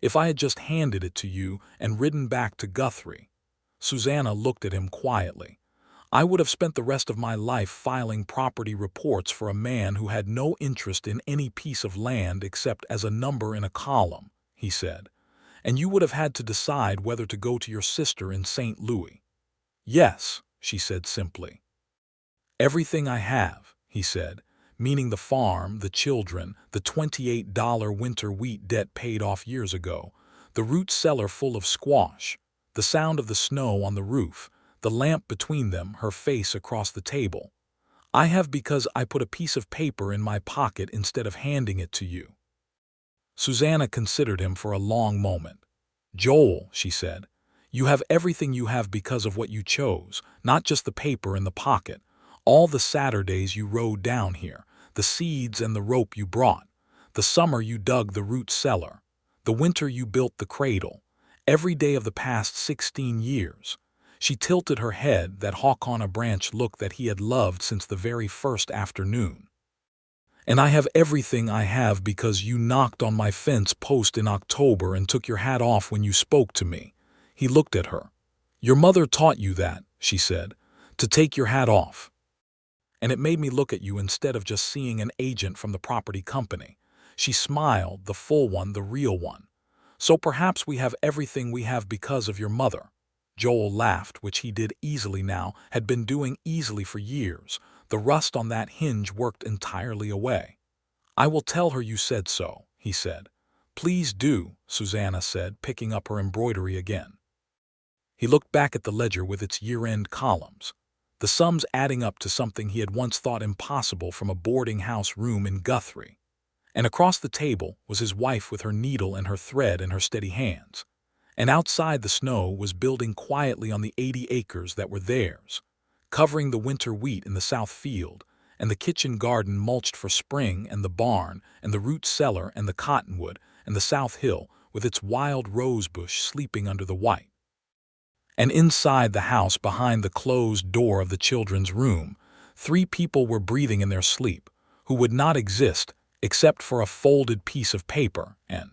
If I had just handed it to you and ridden back to Guthrie." Susanna looked at him quietly. "I would have spent the rest of my life filing property reports for a man who had no interest in any piece of land except as a number in a column," he said. "And you would have had to decide whether to go to your sister in St. Louis." "Yes," she said simply. "Everything I have," he said, meaning the farm, the children, the $28 winter wheat debt paid off years ago, the root cellar full of squash, the sound of the snow on the roof, the lamp between them, her face across the table. "I have because I put a piece of paper in my pocket instead of handing it to you." Susanna considered him for a long moment. "Joel," she said, "you have everything you have because of what you chose, not just the paper in the pocket. All the Saturdays you rode down here, the seeds and the rope you brought, the summer you dug the root cellar, the winter you built the cradle, every day of the past 16 years. She tilted her head, that hawk on a branch look that he had loved since the very first afternoon. "And I have everything I have because you knocked on my fence post in October and took your hat off when you spoke to me." He looked at her. "Your mother taught you that," she said, "to take your hat off. And it made me look at you instead of just seeing an agent from the property company." She smiled, the full one, the real one. "So perhaps we have everything we have because of your mother." Joel laughed, which he did easily now, had been doing easily for years. The rust on that hinge worked entirely away. "I will tell her you said so," he said. "Please do," Susanna said, picking up her embroidery again. He looked back at the ledger with its year-end columns, the sums adding up to something he had once thought impossible from a boarding-house room in Guthrie. And across the table was his wife with her needle and her thread in her steady hands. And outside the snow was building quietly on the 80 acres that were theirs, covering the winter wheat in the south field, and the kitchen garden mulched for spring, and the barn, and the root cellar, and the cottonwood, and the south hill, with its wild rosebush sleeping under the white. And inside the house, behind the closed door of the children's room, 3 people were breathing in their sleep, who would not exist except for a folded piece of paper and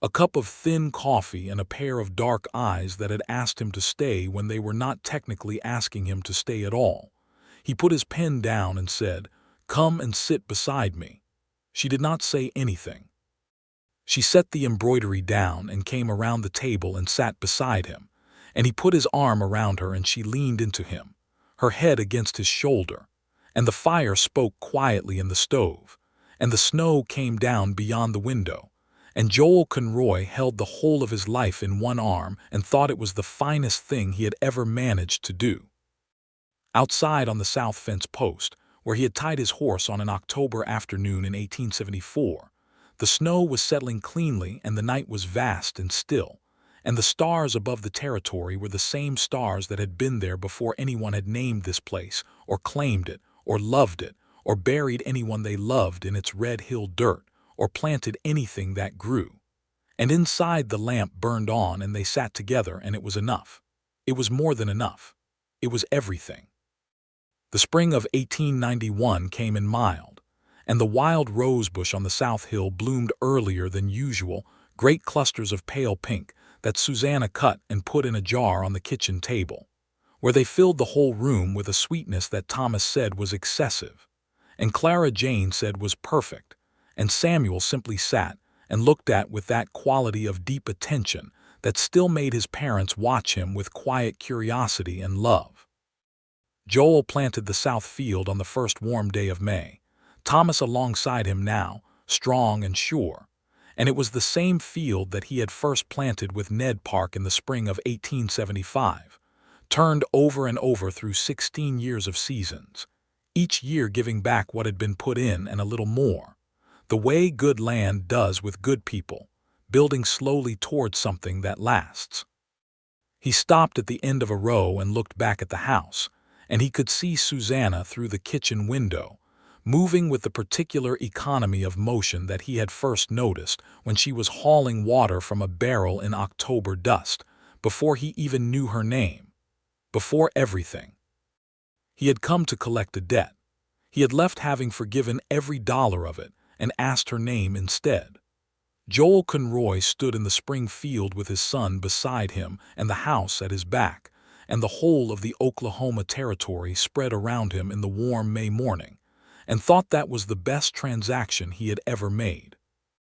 a cup of thin coffee and a pair of dark eyes that had asked him to stay when they were not technically asking him to stay at all. He put his pen down and said, "Come and sit beside me." She did not say anything. She set the embroidery down and came around the table and sat beside him, and he put his arm around her and she leaned into him, her head against his shoulder, and the fire spoke quietly in the stove, and the snow came down beyond the window. And Joel Conroy held the whole of his life in one arm and thought it was the finest thing he had ever managed to do. Outside on the south fence post, where he had tied his horse on an October afternoon in 1874, the snow was settling cleanly and the night was vast and still, and the stars above the territory were the same stars that had been there before anyone had named this place or claimed it or loved it, or buried anyone they loved in its red hill dirt, or planted anything that grew. And inside the lamp burned on and they sat together, and it was enough. It was more than enough. It was everything. The spring of 1891 came in mild, and the wild rosebush on the South Hill bloomed earlier than usual, great clusters of pale pink that Susanna cut and put in a jar on the kitchen table, where they filled the whole room with a sweetness that Thomas said was excessive, and Clara Jane said was perfect, and Samuel simply sat and looked at with that quality of deep attention that still made his parents watch him with quiet curiosity and love. Joel planted the south field on the first warm day of May, Thomas alongside him now, strong and sure, and it was the same field that he had first planted with Ned Park in the spring of 1875, turned over and over through 16 years of seasons, each year giving back what had been put in and a little more, the way good land does with good people, building slowly towards something that lasts. He stopped at the end of a row and looked back at the house, and he could see Susanna through the kitchen window, moving with the particular economy of motion that he had first noticed when she was hauling water from a barrel in October dust, before he even knew her name, before everything. He had come to collect a debt. He had left having forgiven every dollar of it and asked her name instead. Joel Conroy stood in the spring field with his son beside him and the house at his back, and the whole of the Oklahoma Territory spread around him in the warm May morning, and thought that was the best transaction he had ever made.